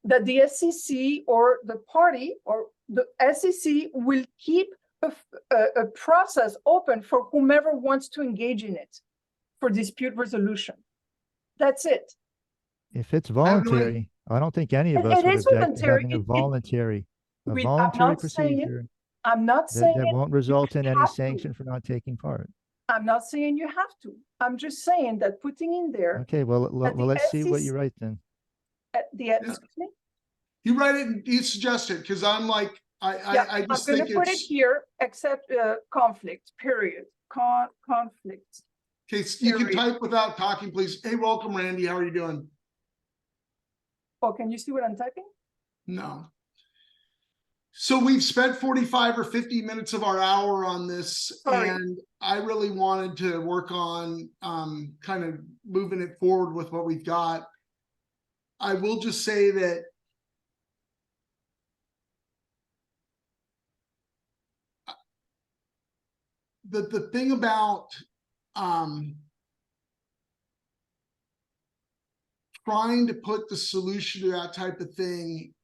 the SEC or the party or the SEC will keep a process open for whomever wants to engage in it for dispute resolution. That's it. If it's voluntary, I don't think any of us would object to having a voluntary procedure. I'm not saying that won't result in any sanction for not taking part. I'm not saying you have to. I'm just saying that putting in there. Okay, well, let's see what you write then. Excuse me? You write it and you suggest it, because I'm like, I just I'm think going to put it here, except conflict, period. Conflict. Okay, you can type without talking, please. Hey, welcome, Randy. How are you doing? Oh, can you see what I'm typing? No. So we've spent 45 or 50 minutes of our hour on this. Sorry. And I really wanted to work on kind of moving it forward with what we've got. I will just say that the thing about trying to put the solution to that type of thing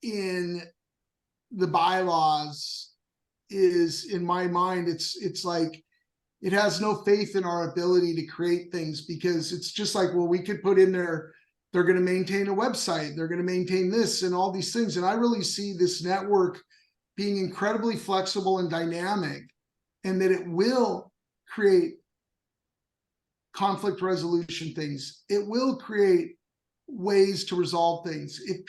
in the bylaws is, in my mind, it's like it has no faith in our ability to create things, because it's just like, well, we could put in there, they're going to maintain a website, they're going to maintain this and all these things. And I really see this network being incredibly flexible and dynamic, and that it will create conflict resolution things. It will create ways to resolve things. If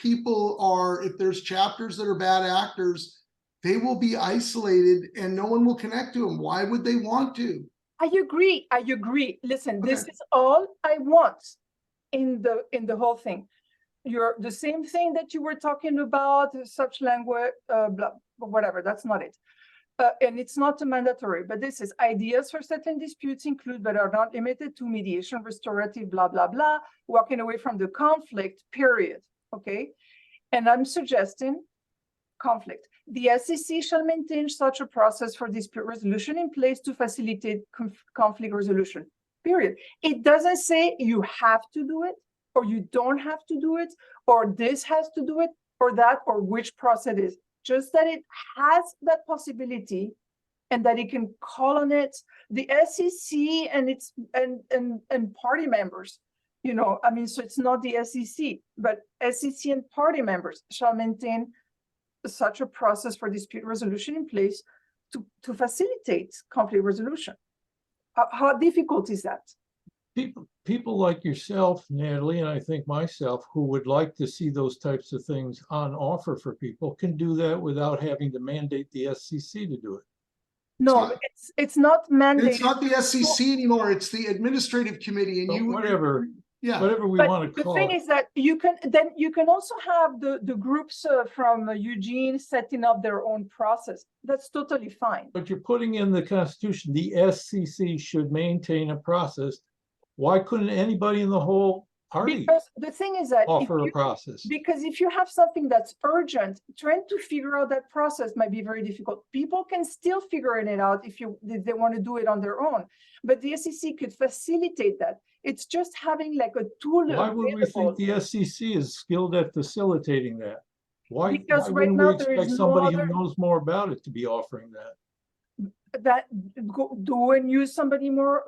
there's chapters that are bad actors, they will be isolated and no one will connect to them. Why would they want to? I agree. Listen, okay. This is all I want in the whole thing. You're the same thing that you were talking about, such language, blah, whatever, that's not it. And it's not mandatory, but this is ideas for settling disputes include, but are not limited to mediation, restorative, blah, blah, blah, walking away from the conflict, period, okay? And I'm suggesting conflict. The SEC shall maintain such a process for dispute resolution in place to facilitate conflict resolution, period. It doesn't say you have to do it, or you don't have to do it, or this has to do it, or that, or which process it is. Just that it has that possibility and that it can call on it. The SEC and its and party members, you know, I mean, so it's not the SEC, but SEC and party members shall maintain such a process for dispute resolution in place to facilitate conflict resolution. How difficult is that? People like yourself, Natalie, and I think myself, who would like to see those types of things on offer for people, can do that without having to mandate the SEC to do it. No, it's not mandated. It's not the SEC anymore. It's the administrative committee, and But you whatever we But want to the call thing it. is that you can also have the groups from Eugene setting up their own process. That's totally fine. But you're putting in the Constitution, the SEC should maintain a process. Why couldn't anybody in the whole party Because the thing is that offer a process? because if you have something that's urgent, trying to figure out that process might be very difficult. People can still figure it out if they want to do it on their own, but the SEC could facilitate that. It's just having like a tool. Why would we think the SEC is skilled at facilitating that? Why Because right wouldn't now we there is expect no somebody other- who knows more about it to be offering that? Do and use somebody more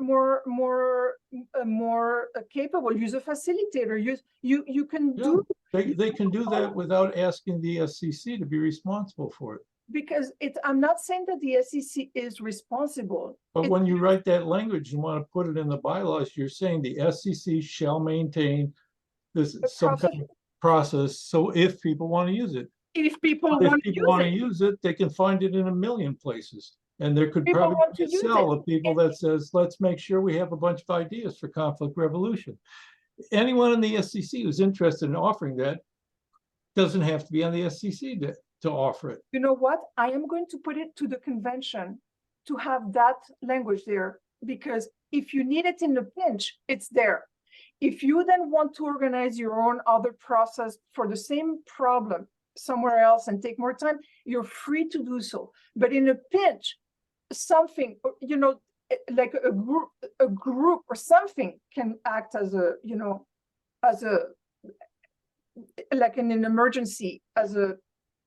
capable. Use a facilitator. You can Yeah, do they can do that without asking the SEC to be responsible for it. because I'm not saying that the SEC is responsible. But It's- when you write that language, you want to put it in the bylaws, you're saying the SEC shall maintain this some kind of process. So if people want to use it, If people but if want to people use want to it, use it, they can find it in a million places. And there could People probably want be a to use cell it. of people that says, let's make sure we have a bunch of ideas for conflict resolution. Anyone in the SEC who's interested in offering that doesn't have to be on the SEC to offer it. you know what? I am going to put it to the convention to have that language there, because if you need it in a pinch, it's there. If you then want to organize your own other process for the same problem somewhere else and take more time, you're free to do so. But in a pinch, something, you know, like a group or something can act as a, you know, as a, like in an emergency, as a,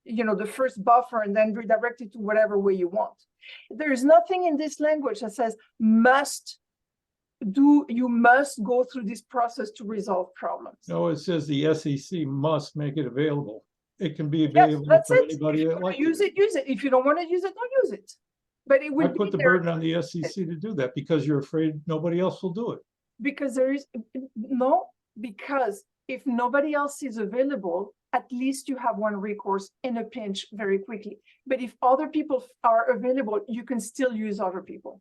you know, the first buffer, and then redirect it to whatever way you want. There's nothing in this language that says you must go through this process to resolve problems. No, it says the SEC must make it available. It can be Yes, available that's for it. anybody If you that want likes to use it. it, use it. If you don't want to use it, don't use it. But it I would put be the there burden on the SEC to do that because you're afraid nobody else will do it. because there is no, because if nobody else is available, at least you have one recourse in a pinch very quickly. But if other people are available, you can still use other people.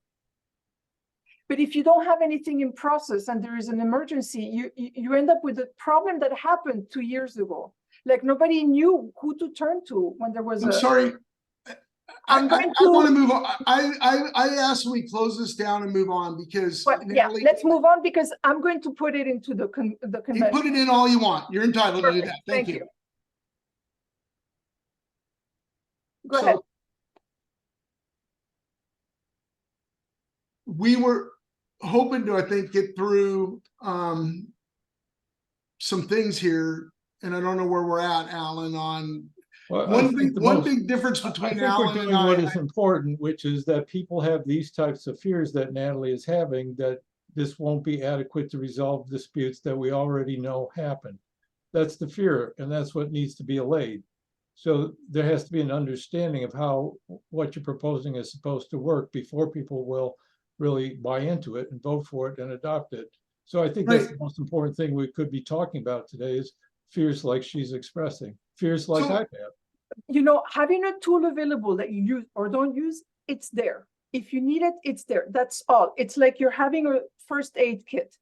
But if you don't have anything in process and there is an emergency, you end up with a problem that happened 2 years ago. Like nobody knew who to turn to when there was I'm sorry. I'm I going want to to, move on. I asked we close this down and move on because but yeah, Natalie, let's move on because I'm going to put it into the you convention. put it in all you want. You're entitled to do Perfect. that. Thank you. Go So, ahead. we were hoping to, I think, get through some things here, and I don't know where we're at, Alan, on Well, I one think the one most- big difference I between think we're Alan doing and what I. is important, which is that people have these types of fears that Natalie is having, that this won't be adequate to resolve disputes that we already know happen. That's the fear, and that's what needs to be allayed. So there has to be an understanding of how what you're proposing is supposed to work before people will really buy into it and vote for it and adopt it. So I think that's the most important thing we could be talking about today is fears like she's expressing, fears like So- I have. You know, having a tool available that you use or don't use, it's there. If you need it, it's there. That's all. It's like you're having a first aid kit.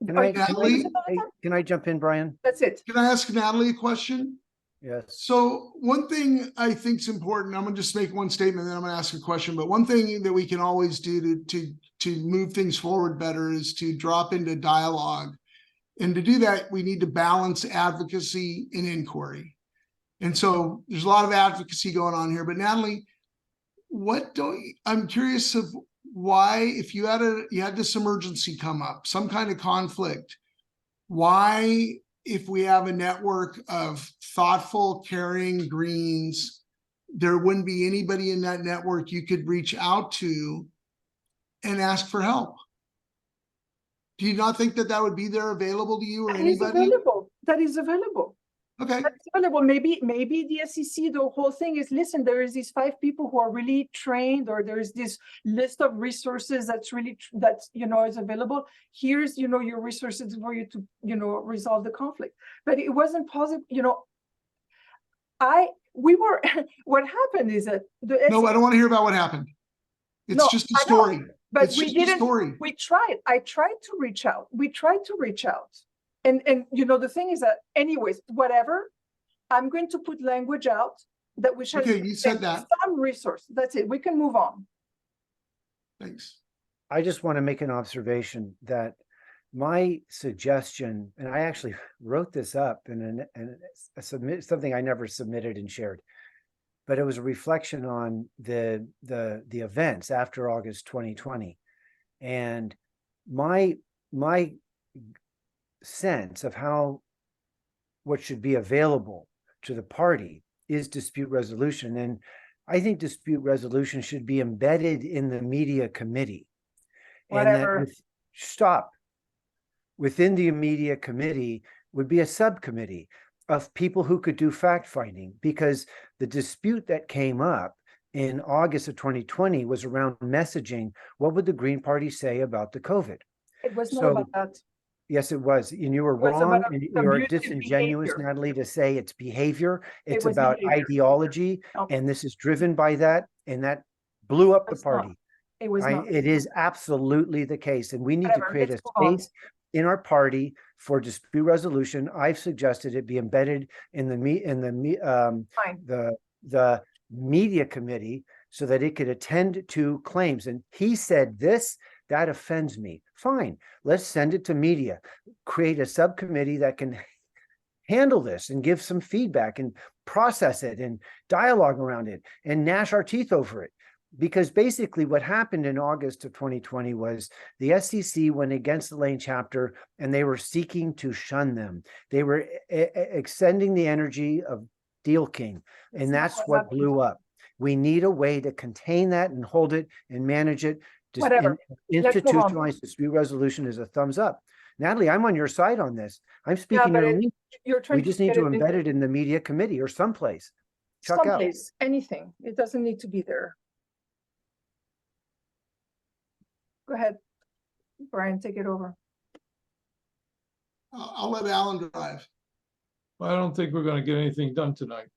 Can Are I, you can gonna Natalie? use it all the I, time? can I jump in, Brian? That's it. Can I ask Natalie a question? Yes. So one thing I think is important, I'm gonna just make one statement, then I'm gonna ask a question, but one thing that we can always do to move things forward better is to drop into dialogue. And to do that, we need to balance advocacy and inquiry. And so there's a lot of advocacy going on here, but Natalie, I'm curious of why, if you had this emergency come up, some kind of conflict, why, if we have a network of thoughtful, caring Greens, there wouldn't be anybody in that network you could reach out to and ask for help? Do you not think that that would be there available to you or That is anybody? available. That is available. Okay, That's available. Maybe the SEC, the whole thing is, listen, there is these 5 people who are really trained, or there is this list of resources that's really, is available. Here's, your resources for you to, resolve the conflict. But it wasn't possible, what happened is that the no, I don't want to hear about what happened. It's No, just a I know, story. but It's we just a didn't, story. I tried to reach out. We tried to reach out. And the thing is that anyways, whatever, I'm going to put language out that we should Okay, you said that. some resource. That's it. We can move on. Thanks. I just want to make an observation that my suggestion, and I actually wrote this up in something I never submitted and shared, but it was a reflection on the events after August 2020. And my sense of what should be available to the party is dispute resolution. And I think dispute resolution should be embedded in the media committee. Whatever. And within the media committee would be a subcommittee of people who could do fact finding, because the dispute that came up in August of 2020 was around messaging. What would the Green Party say about the COVID? It was not So- about that. Yes, it was. And you were It was wrong, about and you are abusive disingenuous, behavior. Natalie, to say it's behavior. It's was about behavior. ideology, Okay. and this is driven by that, and that blew up the It's not. party. It was not. It is absolutely the case, and we need to Whatever, create a let's move on. space in our party for dispute resolution. I've suggested it be embedded in Fine. the media committee so that it could attend to claims. And he said this, that offends me. Fine, let's send it to media. Create a subcommittee that can handle this and give some feedback and process it and dialogue around it and gnash our teeth over it. Because basically what happened in August of 2020 was the SEC went against the Lane chapter and they were seeking to shun them. They were extending the energy of Deal King, and that's what blew up. We need a way to contain that and hold it and manage it. Whatever. Let's move on. Institutionalized dispute resolution is a thumbs up. Natalie, I'm on your side on this. I'm speaking but in You're trying we to just need get to it embed it in the media committee or someplace. Chuck out. someplace, anything. It doesn't need to be there. Go ahead, Brian, take it over. I'll let Alan drive. I don't think we're gonna get anything done tonight.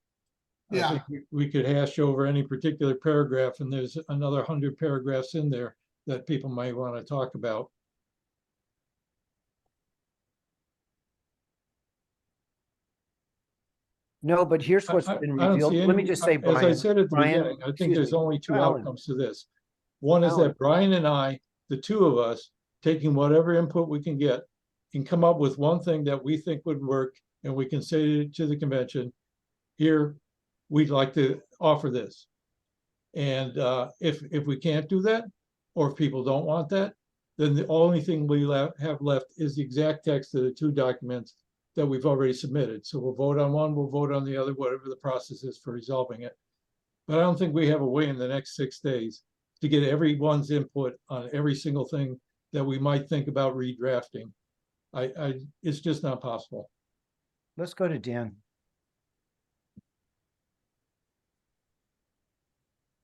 I Yeah. think we could hash over any particular paragraph, and there's another 100 paragraphs in there that people might want to talk about. No, but here's what's I- been I don't revealed. see Let me any- just say, As I Brian, said at the Brian, beginning, I think excuse there's me, only two Alan. outcomes to this. One is Alan. that Brian and I, the two of us, taking whatever input we can get, can come up with one thing that we think would work, and we can say to the convention, here, we'd like to offer this. And if we can't do that, or if people don't want that, then the only thing we have left is the exact text of the two documents that we've already submitted. So we'll vote on one, we'll vote on the other, whatever the process is for resolving it. But I don't think we have a way in the next 6 days to get everyone's input on every single thing that we might think about redrafting. It's just not possible. Let's go to Dan.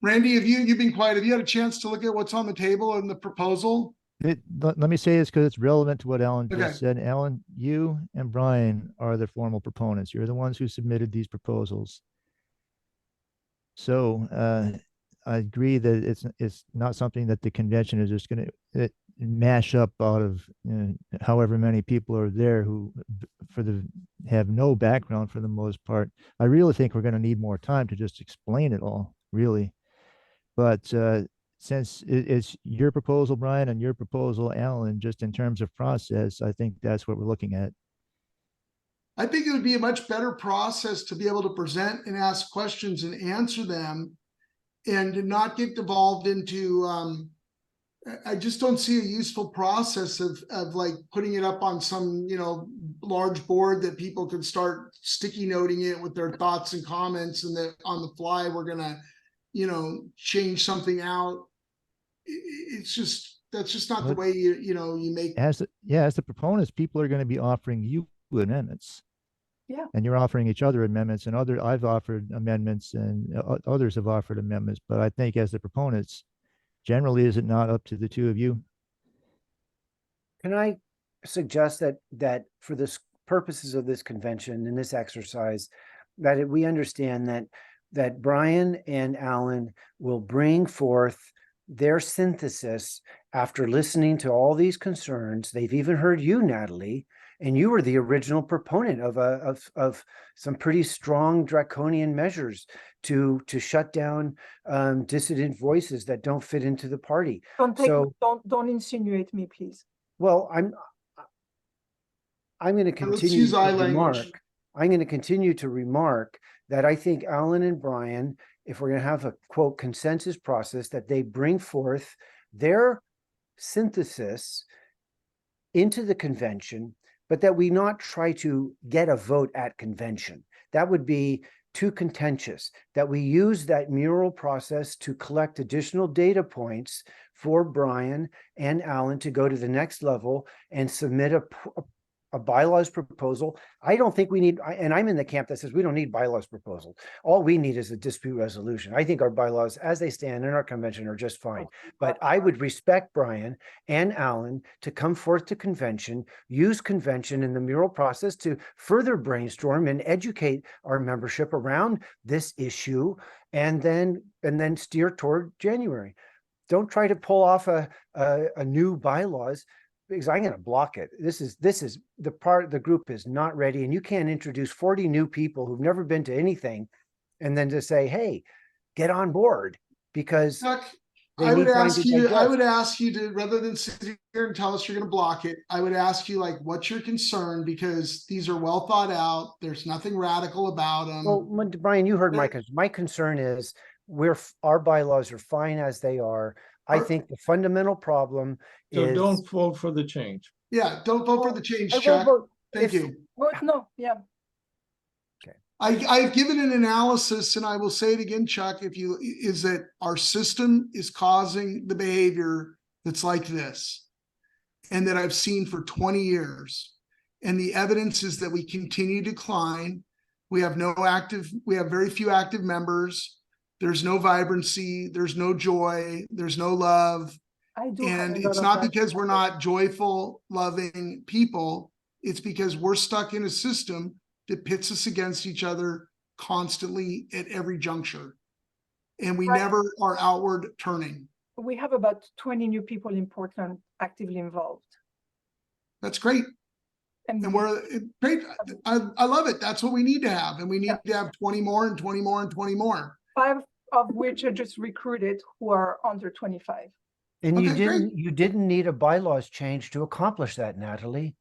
Randy, you've been quiet. Have you had a chance to look at what's on the table and the proposal? Let me say this because it's relevant to what Alan Okay. just said. Alan, you and Brian are the formal proponents. You're the ones who submitted these proposals. So I agree that it's not something that the convention is just going to mash up out of however many people are there who have no background for the most part. I really think we're going to need more time to just explain it all, really. But since it's your proposal, Brian, and your proposal, Alan, just in terms of process, I think that's what we're looking at. I think it would be a much better process to be able to present and ask questions and answer them and to not get devolved into, I just don't see a useful process of like putting it up on some, large board that people could start sticky noting it with their thoughts and comments, and that on the fly, we're gonna, change something out. It's just, that's just not the But- way you make. As the proponents, people are going to be offering you amendments. Yeah. And you're offering each other amendments, and I've offered amendments, and others have offered amendments. But I think as the proponents, generally, is it not up to the two of you? Can I suggest that for the purposes of this convention and this exercise, that we understand that Brian and Alan will bring forth their synthesis after listening to all these concerns. They've even heard you, Natalie, and you were the original proponent of some pretty strong draconian measures to shut down dissident voices that don't fit into the party. Don't insinuate me, please. Well, I'm going to Let's continue use to I remark. language. I'm going to continue to remark that I think Alan and Brian, if we're going to have a quote consensus process, that they bring forth their synthesis into the convention, but that we not try to get a vote at convention. That would be too contentious. That we use that mural process to collect additional data points for Brian and Alan to go to the next level and submit a bylaws proposal. I don't think we need, and I'm in the camp that says we don't need bylaws proposal. All we need is a dispute resolution. I think our bylaws as they stand in our convention are just fine. But I would respect Brian and Alan to come forth to convention, use convention in the mural process to further brainstorm and educate our membership around this issue, and then steer toward January. Don't try to pull off a new bylaws, because I'm going to block it. This is the part the group is not ready, and you can't introduce 40 new people who've never been to anything and then to say, hey, get on board, because Chuck, they I would need time ask to you, I digest. would ask you to, rather than sit here and tell us you're gonna block it, I would ask you, like, what's your concern? Because these are well thought out. There's nothing radical about them. Well, Brian, you heard There- my concern is our bylaws are fine as they are. I Are- think the fundamental problem So is don't vote for the change. Yeah, don't vote for the change, I will Chuck. vote Thank if- you. But no, yeah. I've given an analysis, and I will say it again, Chuck, is that our system is causing the behavior that's like this, and that I've seen for 20 years. And the evidence is that we continue to decline. We have very few active members. There's no vibrancy, there's no joy, there's no love. I do have And a lot it's of not that. because we're not joyful, loving people. It's because we're stuck in a system that pits us against each other constantly at every juncture. And we Right. never are outward turning. We have about 20 new people in Portland actively involved. That's great. And great. I love it. That's what we need to have. And we need to have 20 more and 20 more and 20 more. 5 of which are just recruited who are under 25. and Okay, great. you didn't need a bylaws change to accomplish that, Natalie.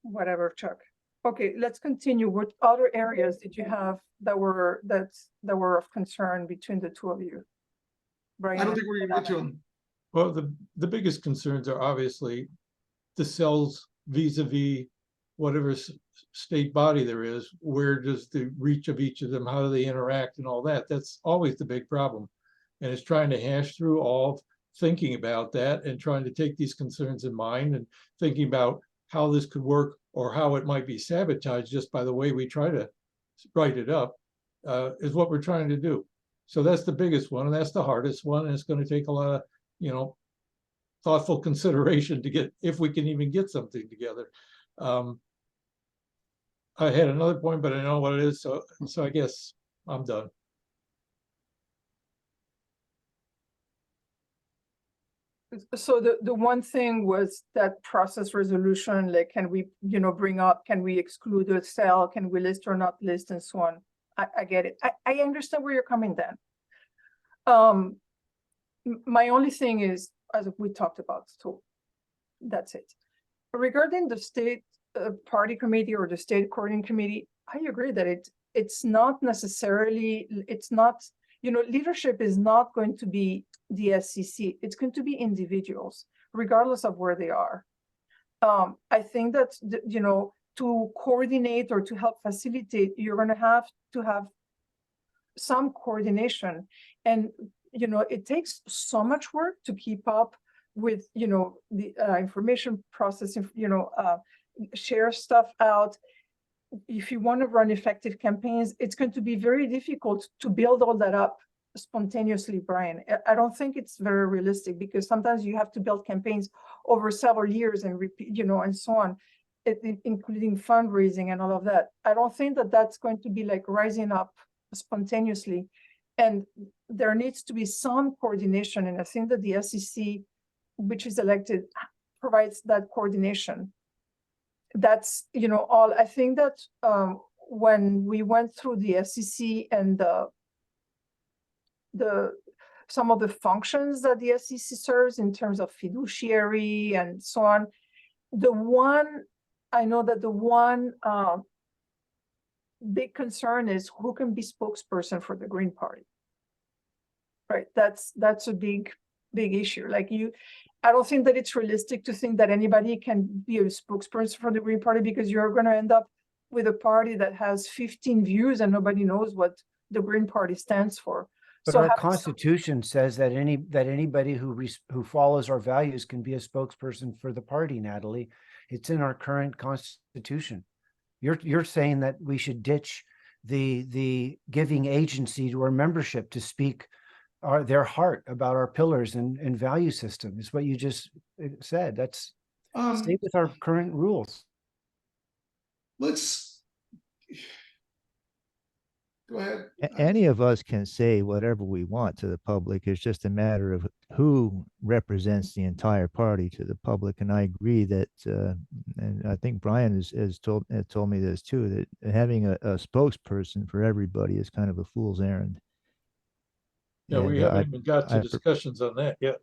Whatever, Chuck. Okay, let's continue. What other areas did you have that were of concern between the two of you? Brian, I don't think we're gonna get to them. Well, the biggest concerns are obviously the cells vis-a-vis whatever state body there is. Where does the reach of each of them, how do they interact and all that? That's always the big problem. And it's trying to hash through all, thinking about that and trying to take these concerns in mind and thinking about how this could work or how it might be sabotaged just by the way we try to write it up, is what we're trying to do. So that's the biggest one, and that's the hardest one, and it's going to take a lot of, thoughtful consideration to get, if we can even get something together. I had another point, but I know what it is, so I guess I'm done. So the one thing was that process resolution, like, can we, bring up, can we exclude a cell, can we list or not list, and so on. I get it. I understand where you're coming then. My only thing is, as we talked about, so that's it. Regarding the state party committee or the state coordinating committee, I agree that it's not necessarily, it's not, leadership is not going to be the SEC. It's going to be individuals, regardless of where they are. I think that, to coordinate or to help facilitate, you're going to have some coordination. And, it takes so much work to keep up with, the information processing, share stuff out. If you want to run effective campaigns, it's going to be very difficult to build all that up spontaneously, Brian. I don't think it's very realistic, because sometimes you have to build campaigns over several years and repeat, and so on, including fundraising and all of that. I don't think that that's going to be like rising up spontaneously. And there needs to be some coordination. And I think that the SEC, which is elected, provides that coordination. That's, all. I think that when we went through the SEC and some of the functions that the SEC serves in terms of fiduciary and so on, I know that the one big concern is who can be spokesperson for the Green Party. Right, that's a big issue. Like I don't think that it's realistic to think that anybody can be a spokesperson for the Green Party, because you're going to end up with a party that has 15 views and nobody knows what the Green Party stands for. But our Constitution says that anybody who follows our values can be a spokesperson for the party, Natalie. It's in our current Constitution. You're saying that we should ditch the giving agency to our membership to speak their heart about our pillars and value system, is what you just said. That's stay with our current rules. Let's go ahead. Any of us can say whatever we want to the public. It's just a matter of who represents the entire party to the public. And I agree that, and I think Brian has told me this too, that having a spokesperson for everybody is kind of a fool's errand. Yeah, we haven't even got to discussions on that yet.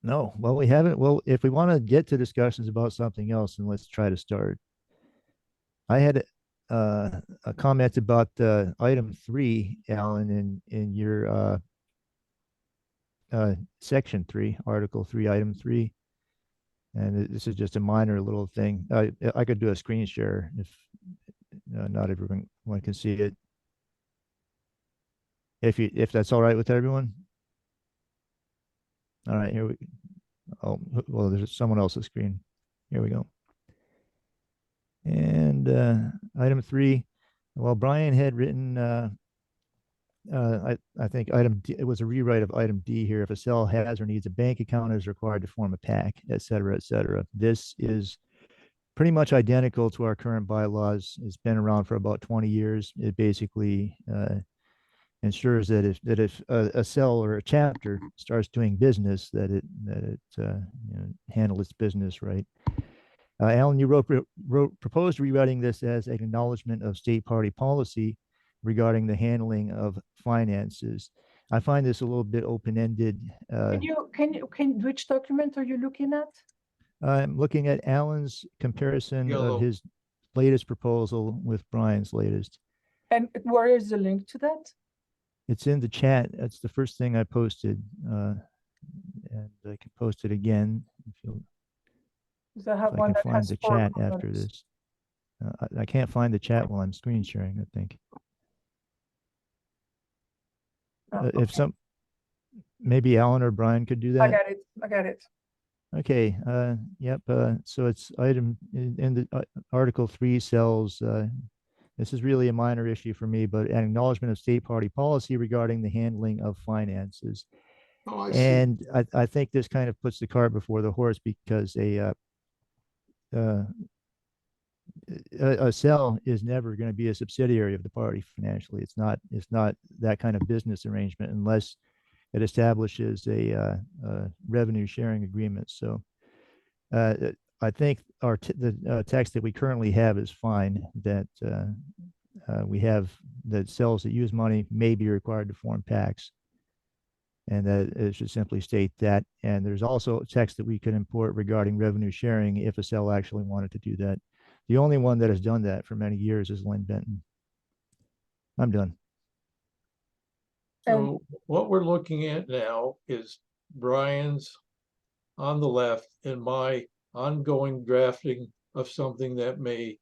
No, well, we haven't. Well, if we want to get to discussions about something else, then let's try to start. I had a comment about item 3, Alan, in your section 3, article 3, item 3. And this is just a minor little thing. I could do a screen share if not everyone can see it. If that's all right with everyone. All right, here we go. Oh, well, there's someone else's screen. Here we go. And item 3, well, Brian had written, I think item D, it was a rewrite of item D here. If a cell has or needs a bank account, is required to form a PAC, et cetera, et cetera. This is pretty much identical to our current bylaws. It's been around for about 20 years. It basically ensures that if a cell or a chapter starts doing business, that it handle its business right. Alan, you proposed rewriting this as an acknowledgement of state party policy regarding the handling of finances. I find this a little bit open-ended. Which document are you looking at? I'm looking at Alan's comparison of his latest proposal with Brian's latest. And where is the link to that? It's in the chat. That's the first thing I posted. And I can post it again if you. I have one that find the chat after this. I can't find the chat while I'm screen sharing, I think. If maybe Alan or Brian could do that. I got it. Okay. Yep. So it's item in the article 3 cells. This is really a minor issue for me, but an acknowledgement of state party policy regarding the handling of finances. Oh, I see. And I think this kind of puts the cart before the horse, because a cell is never going to be a subsidiary of the party financially. It's not that kind of business arrangement unless it establishes a revenue sharing agreement. So I think the text that we currently have is fine, that we have that cells that use money may be required to form PACs. And that it should simply state that. And there's also text that we could import regarding revenue sharing if a cell actually wanted to do that. The only one that has done that for many years is Lynn Benton. I'm done. So what we're looking at now is Brian's on the left and my ongoing drafting of something that may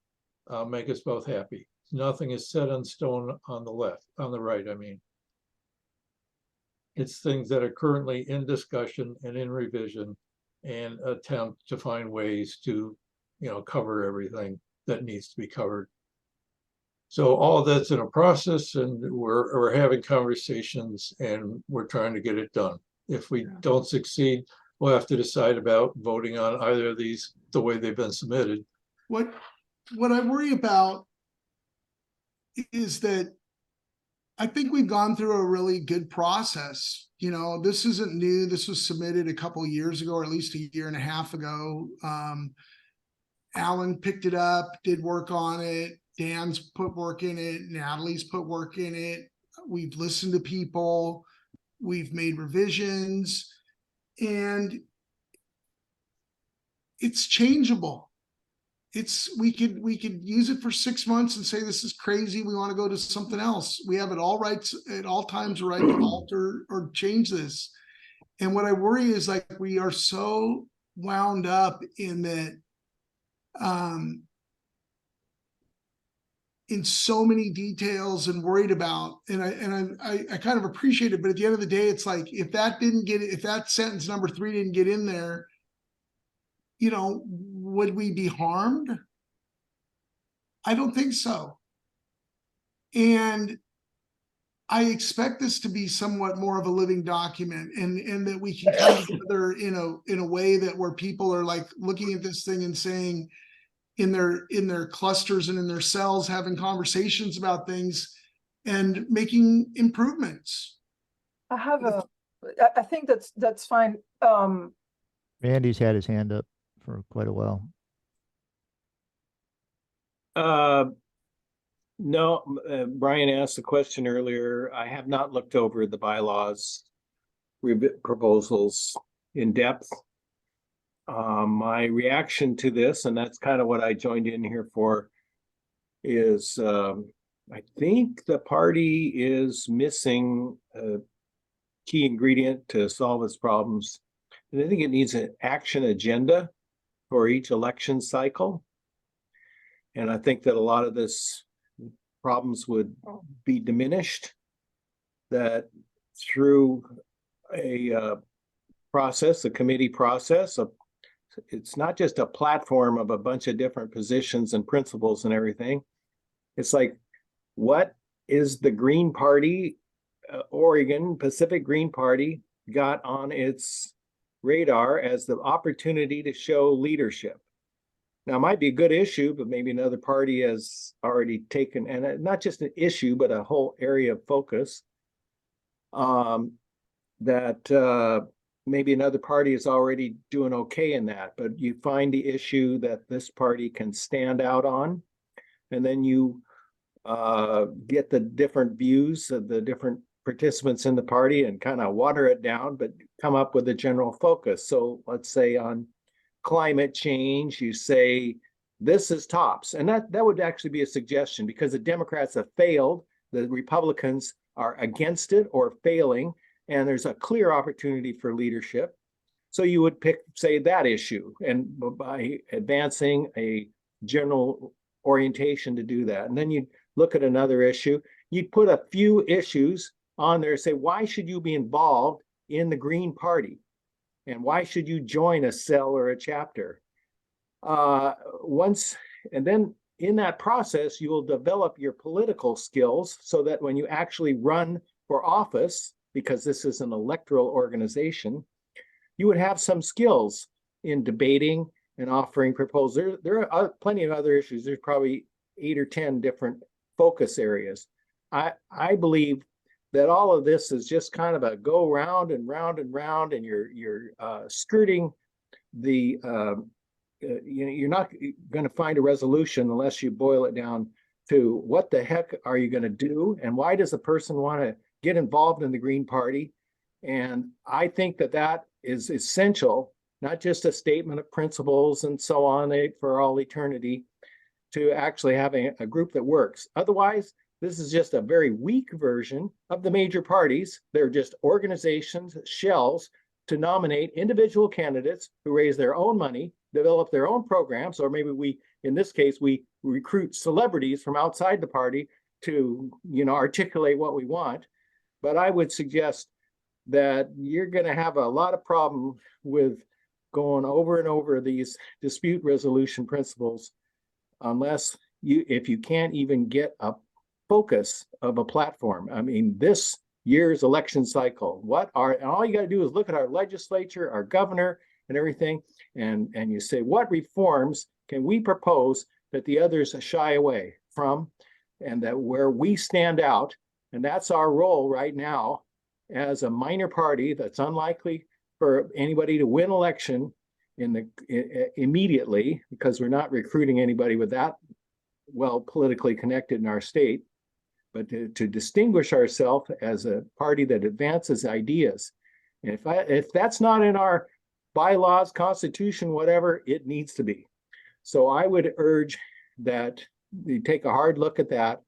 make us both happy. Nothing is set in stone on the left, on the right, I mean. It's things that are currently in discussion and in revision and attempt to find ways to, cover everything that needs to be covered. So all of that's in a process, and we're having conversations and we're trying to get it done. If we don't succeed, we'll have to decide about voting on either of these the way they've been submitted. What I worry about is that I think we've gone through a really good process. This isn't new. This was submitted a couple of years ago, or at least a year and a half ago. Alan picked it up, did work on it. Dan's put work in it. Natalie's put work in it. We've listened to people. We've made revisions, and it's changeable. We could use it for 6 months and say, this is crazy, we want to go to something else. We have it all rights at all times, right, to alter or change this. And what I worry is, like, we are so wound up in that, in so many details and worried about, and I kind of appreciate it, but at the end of the day, it's like, if that sentence number 3 didn't get in there, would we be harmed? I don't think so. And I expect this to be somewhat more of a living document, and that we can come together in a way that where people are like looking at this thing and saying, in their clusters and in their cells, having conversations about things and making improvements. I think that's fine. Randy's had his hand up for quite a while. No, Brian asked the question earlier. I have not looked over the bylaws proposals in depth. My reaction to this, and that's kind of what I joined in here for, is I think the party is missing a key ingredient to solve its problems. And I think it needs an action agenda for each election cycle. And I think that a lot of this problems would be diminished, that through a process, a committee process, it's not just a platform of a bunch of different positions and principles and everything. It's like, what is the Green Party, Oregon Pacific Green Party, got on its radar as the opportunity to show leadership? Now, it might be a good issue, but maybe another party has already taken, and not just an issue, but a whole area of focus, that maybe another party is already doing okay in that. But you find the issue that this party can stand out on, and then you get the different views of the different participants in the party and kind of water it down, but come up with a general focus. So let's say on climate change, you say this is tops, and that would actually be a suggestion, because the Democrats have failed, the Republicans are against it or failing, and there's a clear opportunity for leadership. So you would pick, say, that issue, and by advancing a general orientation to do that. And then you'd look at another issue, you'd put a few issues on there, say, why should you be involved in the Green Party? And why should you join a cell or a chapter? And then in that process, you will develop your political skills so that when you actually run for office, because this is an electoral organization, you would have some skills in debating and offering proposals. There are plenty of other issues. There's probably 8 or 10 different focus areas. I believe that all of this is just kind of a go round and round and round, and you're skirting the, you're not going to find a resolution unless you boil it down to what the heck are you going to do, and why does a person want to get involved in the Green Party? And I think that is essential, not just a statement of principles and so on for all eternity. to actually having a group that works. Otherwise, this is just a very weak version of the major parties. They're just organizations, shells to nominate individual candidates who raise their own money, develop their own programs, or maybe we, in this case, we recruit celebrities from outside the party to, articulate what we want. But I would suggest that you're going to have a lot of problem with going over and over these dispute resolution principles unless if you can't even get a focus of a platform. I mean, this year's election cycle, and all you got to do is look at our legislature, our governor, and everything, and you say, what reforms can we propose that the others shy away from, and that where we stand out, and that's our role right now as a minor party that's unlikely for anybody to win election immediately, because we're not recruiting anybody with that well politically connected in our state, but to distinguish ourselves as a party that advances ideas. And if that's not in our bylaws, constitution, whatever, it needs to be. So I would urge that you take a hard look at that,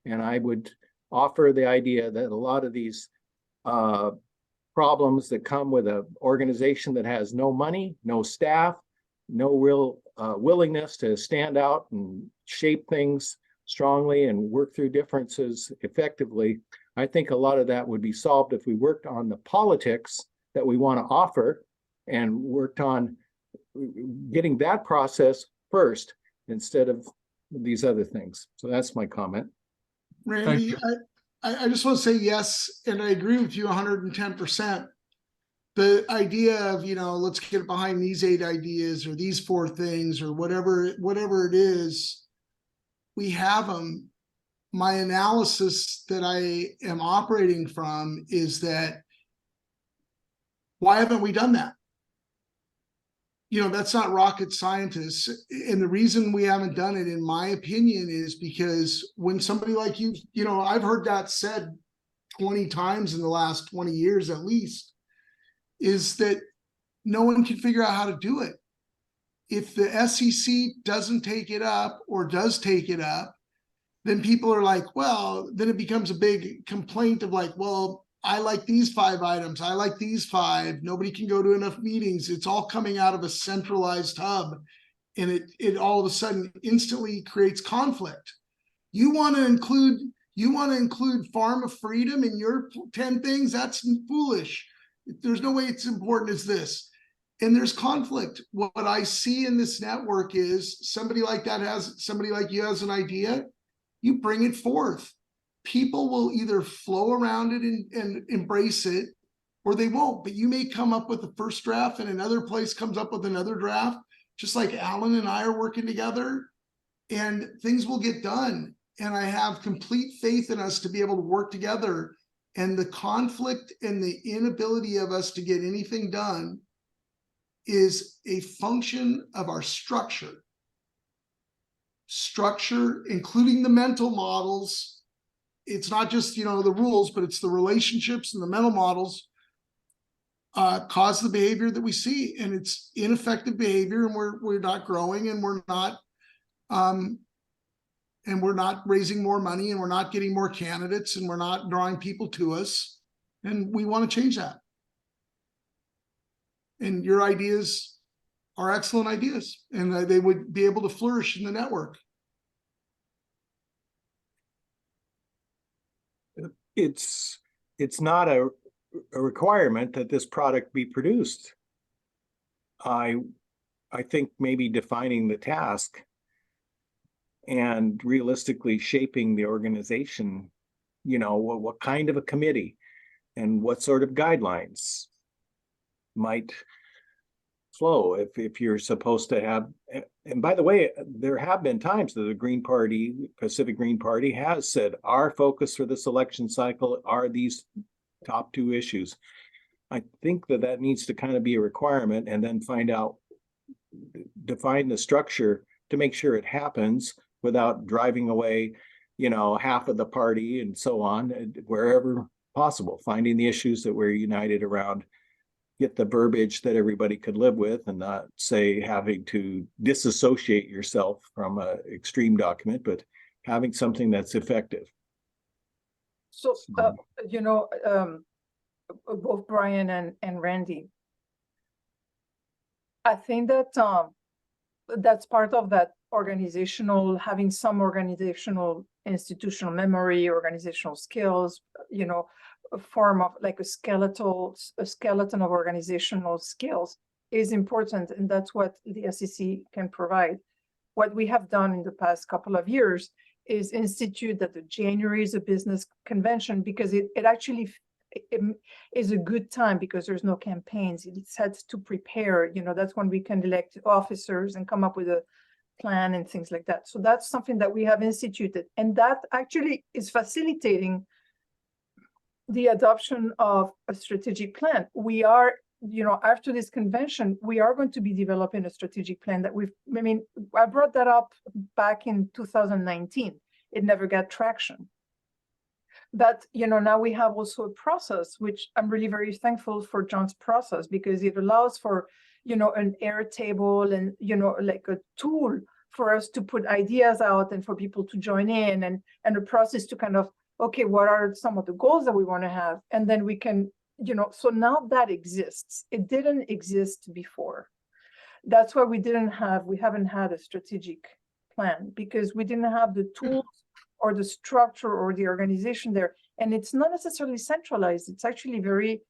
and I would offer the idea that a lot of these problems that come with an organization that has no money, no staff, no real willingness to stand out and shape things strongly and work through differences effectively. I think a lot of that would be solved if we worked on the politics that we want to offer and worked on getting that process first instead of these other things. So that's my comment. Randy, I just want to say yes, and I agree with you 110%. The idea of, let's get behind these 8 ideas or these 4 things or whatever it is, we have them. My analysis that I am operating from is that, why haven't we done that? That's not rocket scientists. And the reason we haven't done it, in my opinion, is because when somebody like you, I've heard that said 20 times in the last 20 years at least, is that no one can figure out how to do it. If the SEC doesn't take it up or does take it up, then people are like, well, then it becomes a big complaint of like, well, I like these 5 items. I like these 5. Nobody can go to enough meetings. It's all coming out of a centralized hub. And it all of a sudden instantly creates conflict. You want to include farm of freedom in your 10 things? That's foolish. There's no way it's important as this. And there's conflict. What I see in this network is somebody like you has an idea, you bring it forth. People will either flow around it and embrace it, or they won't. But you may come up with the first draft and another place comes up with another draft, just like Alan and I are working together, and things will get done. And I have complete faith in us to be able to work together. And the conflict and the inability of us to get anything done is a function of our structure, including the mental models. It's not just, the rules, but it's the relationships and the mental models cause the behavior that we see, and it's ineffective behavior, and we're not growing, and we're not raising more money, and we're not getting more candidates, and we're not drawing people to us, and we want to change that. And your ideas are excellent ideas, and they would be able to flourish in the network. It's not a requirement that this product be produced. I think maybe defining the task and realistically shaping the organization, what kind of a committee and what sort of guidelines might flow if you're supposed to have. And by the way, there have been times that the Green Party, Pacific Green Party, has said our focus for this election cycle are these top 2 issues. I think that needs to kind of be a requirement, and then define the structure to make sure it happens without driving away, half of the party and so on, wherever possible, finding the issues that we're united around. get the verbiage that everybody could live with and not say having to disassociate yourself from a extreme document, but having something that's effective. So, you know, both Brian and Randy, I think that that's part of that organizational, having some organizational institutional memory, organizational skills, you know, a form of like a skeleton of organizational skills is important, and that's what the SEC can provide. What we have done in the past couple of years is institute that the January is a business convention, because it actually is a good time because there's no campaigns. It's had to prepare, you know, that's when we can elect officers and come up with a plan and things like that. So that's something that we have instituted, and that actually is facilitating the adoption of a strategic plan. We are, you know, after this convention, we are going to be developing a strategic plan that I brought that up back in 2019. It never got traction. But, you know, now we have also a process, which I'm really very thankful for John's process, because it allows for, you know, an Airtable and, you know, like a tool for us to put ideas out and for people to join in, and a process to kind of, okay, what are some of the goals that we want to have? And then we can, you know, so now that exists. It didn't exist before. That's why we haven't had a strategic plan, because we didn't have the tools or the structure or the organization there. And it's not necessarily centralized. It's actually very,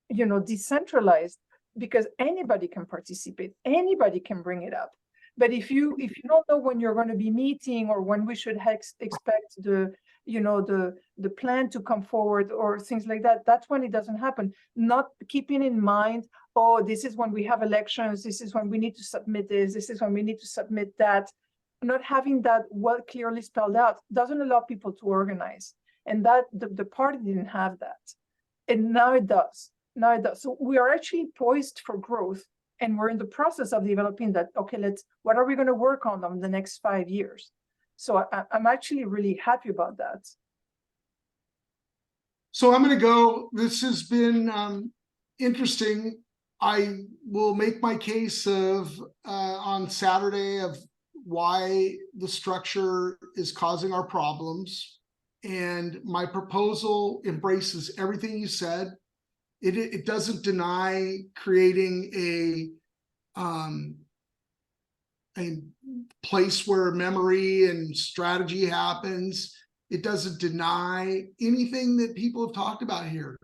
you know, decentralized, because anybody can participate. Anybody can bring it up. But if you don't know when you're going to be meeting or when we should expect the, you know, the plan to come forward or things like that, that's when it doesn't happen. Not keeping in mind, oh, this is when we have elections, this is when we need to submit this is when we need to submit that. Not having that well clearly spelled out doesn't allow people to organize. And that the party didn't have that. And now it does. Now it does. So we are actually poised for growth. And we're in the process of developing that. Okay, what are we going to work on them the next 5 years? So I'm actually really happy about that. So I'm going to go. This has been interesting. I will make my case of on Saturday of why the structure is causing our problems. And my proposal embraces everything you said. It doesn't deny creating a place where memory and strategy happens. It doesn't deny anything that people have talked about here.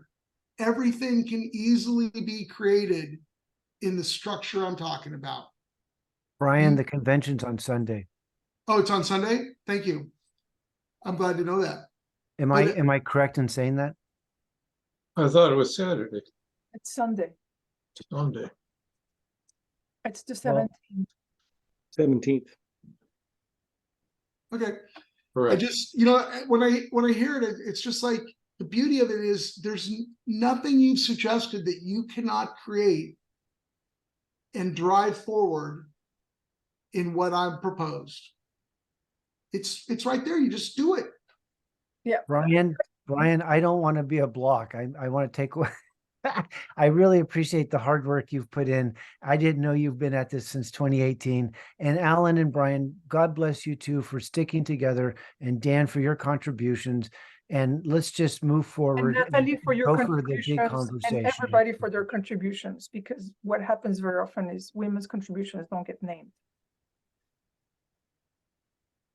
Everything can easily be created in the structure I'm talking about. Brian, the convention's on Sunday. Oh, it's on Sunday? Thank you. I'm glad to know that. Am I correct in saying that? I thought it was Saturday, It's Sunday. Sunday. It's the Well, 17th. 17th. Okay. I Correct. just, you know, when I hear it, it's just like the beauty of it is there's nothing you've suggested that you cannot create and drive forward in what I've proposed. It's right there. You just do it. Yeah. Brian, I don't want to be a block. I want to take away. I really appreciate the hard work you've put in. I didn't know you've been at this since 2018. And Alan and Brian, God bless you two for sticking together, and Dan for your contributions. And let's just move forward. And Natalie for your go for the big contributions, conversation. and everybody for their contributions, because what happens very often is women's contributions don't get named.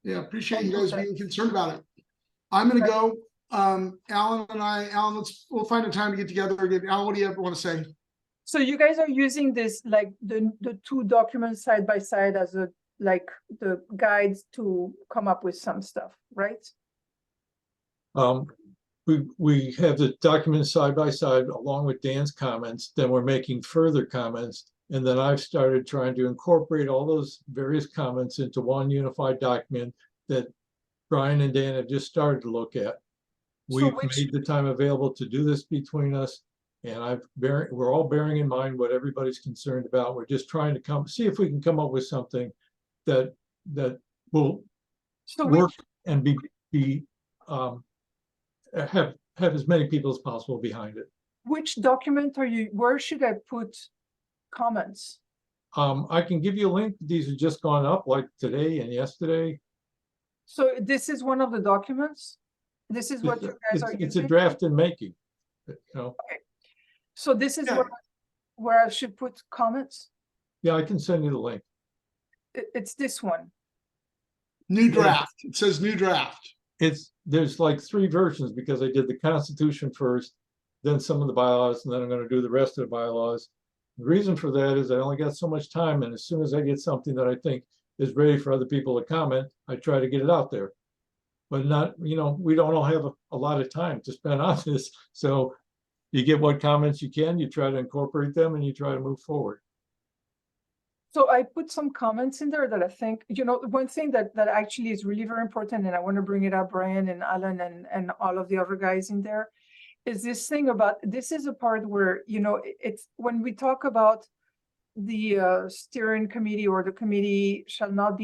Yeah, appreciate you guys being concerned about it. I'm gonna go. Alan, we'll find a time to get together again. Alan, what do you ever want to say? So you guys are using this, like the two documents side by side as a, like the guides to come up with some stuff, right? We have the documents side by side along with Dan's comments, then we're making further comments. And then I've started trying to incorporate all those various comments into one unified document that Brian and Dan have just started to look at. We've made the time available to do this between us, and we're all bearing in mind what everybody's concerned about. We're just trying to see if we can come up with something that will work and have as many people as possible behind it. Which document are you, where should I put comments? I can give you a link. These have just gone up like today and yesterday. So this is one of the documents? This is what you guys are It's a using? draft in making. You know, So this is Yeah. where I should put comments? yeah, I can send you the link. It's this one. New draft. It says new draft. There's like 3 versions because I did the Constitution first, then some of the bylaws, and then I'm gonna do the rest of the bylaws. The reason for that is I only got so much time, and as soon as I get something that I think is ready for other people to comment, I try to get it out there. But not, you know, we don't all have a lot of time to spend on this, so you get what comments you can, you try to incorporate them, and you try to move forward. So I put some comments in there that I think, you know, one thing that actually is really very important, and I want to bring it up, Brian and Alan and all of the other guys in there, is this thing about, this is a part where, you know, it's when we talk about the steering committee or the committee shall not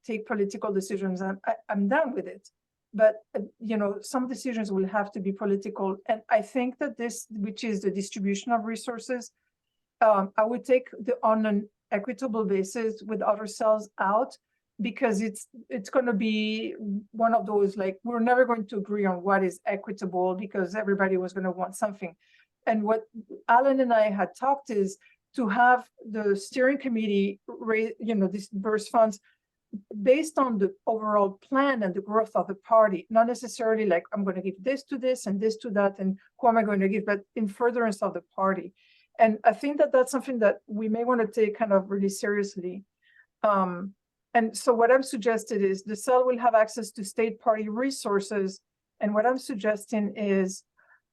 take political decisions, I'm done with it. But, you know, some decisions will have to be political. And I think that this, which is the distribution of resources, I would take on an equitable basis with other cells out, because it's going to be one of those, like, we're never going to agree on what is equitable because everybody was going to want something. And what Alan and I had talked is to have the steering committee raise, you know, disperse funds based on the overall plan and the growth of the party, not necessarily like I'm going to give this to this and this to that, and who am I going to give, but in furtherance of the party. And I think that that's something that we may want to take kind of really seriously. And so what I'm suggesting is the cell will have access to state party resources. And what I'm suggesting is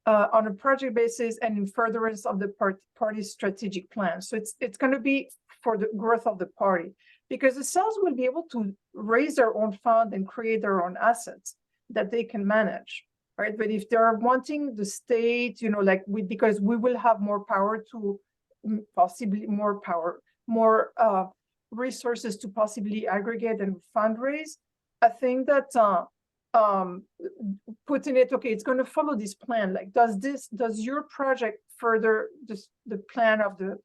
on a project basis and in furtherance of the party's strategic plan. So it's going to be for the growth of the party, because the cells will be able to raise their own fund and create their own assets that they can manage. Right, but if they're wanting the state, you know, like because we will have more power to possibly more resources to possibly aggregate and fundraise. I think that putting it, okay, it's going to follow this plan. Like, does your project further the plan of the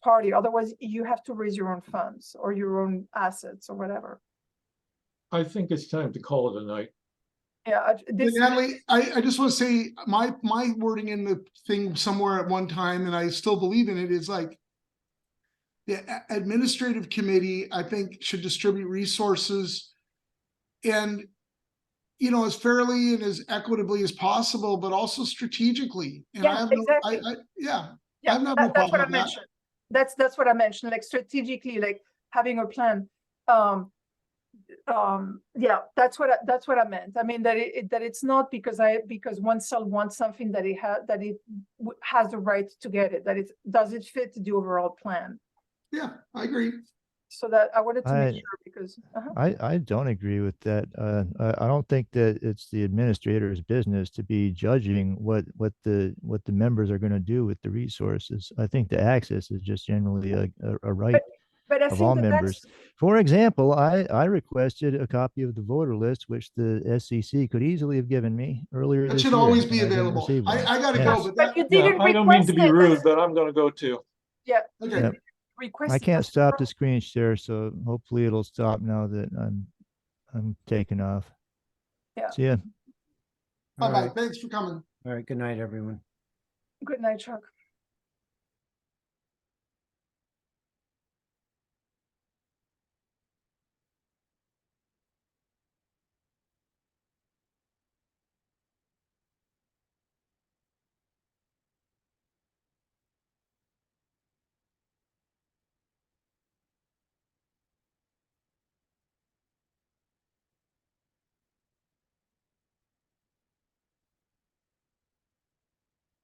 party? Otherwise, you have to raise your own funds or your own assets or whatever. I think it's time to call it a night. Yeah, Natalie, I just want to say my wording in the thing somewhere at one time, and I still believe in it, is like the administrative committee, I think, should distribute resources and, you know, as fairly and as equitably as possible, but also strategically. And yeah, exactly. Yeah, yeah, I have no that's problem what I with that. mentioned. That's what I mentioned, like strategically, like having a plan. Yeah, that's what I meant. I mean that it's not because one cell wants something that it has the right to get it, that it does it fit the overall plan. Yeah, I agree. So that I wanted to make sure, because I don't agree with that. I don't think that it's the administrator's business to be judging what the members are going to do with the resources. I think the access is just generally a right but I of think all that members. For example, I requested a copy of the voter list, which the SEC could easily have given me earlier That this should year, always and be I didn't available. receive one. I gotta Yes. go, but But you Yeah, didn't I don't mean to be request rude, it. but I'm gonna go too. Yeah. okay. Yep. Request I can't it. stop the screen share, so hopefully it'll stop now that I'm taking off. Yeah. See ya. Bye All bye. right. Thanks for coming. All right. Good night, everyone. Good night, Chuck.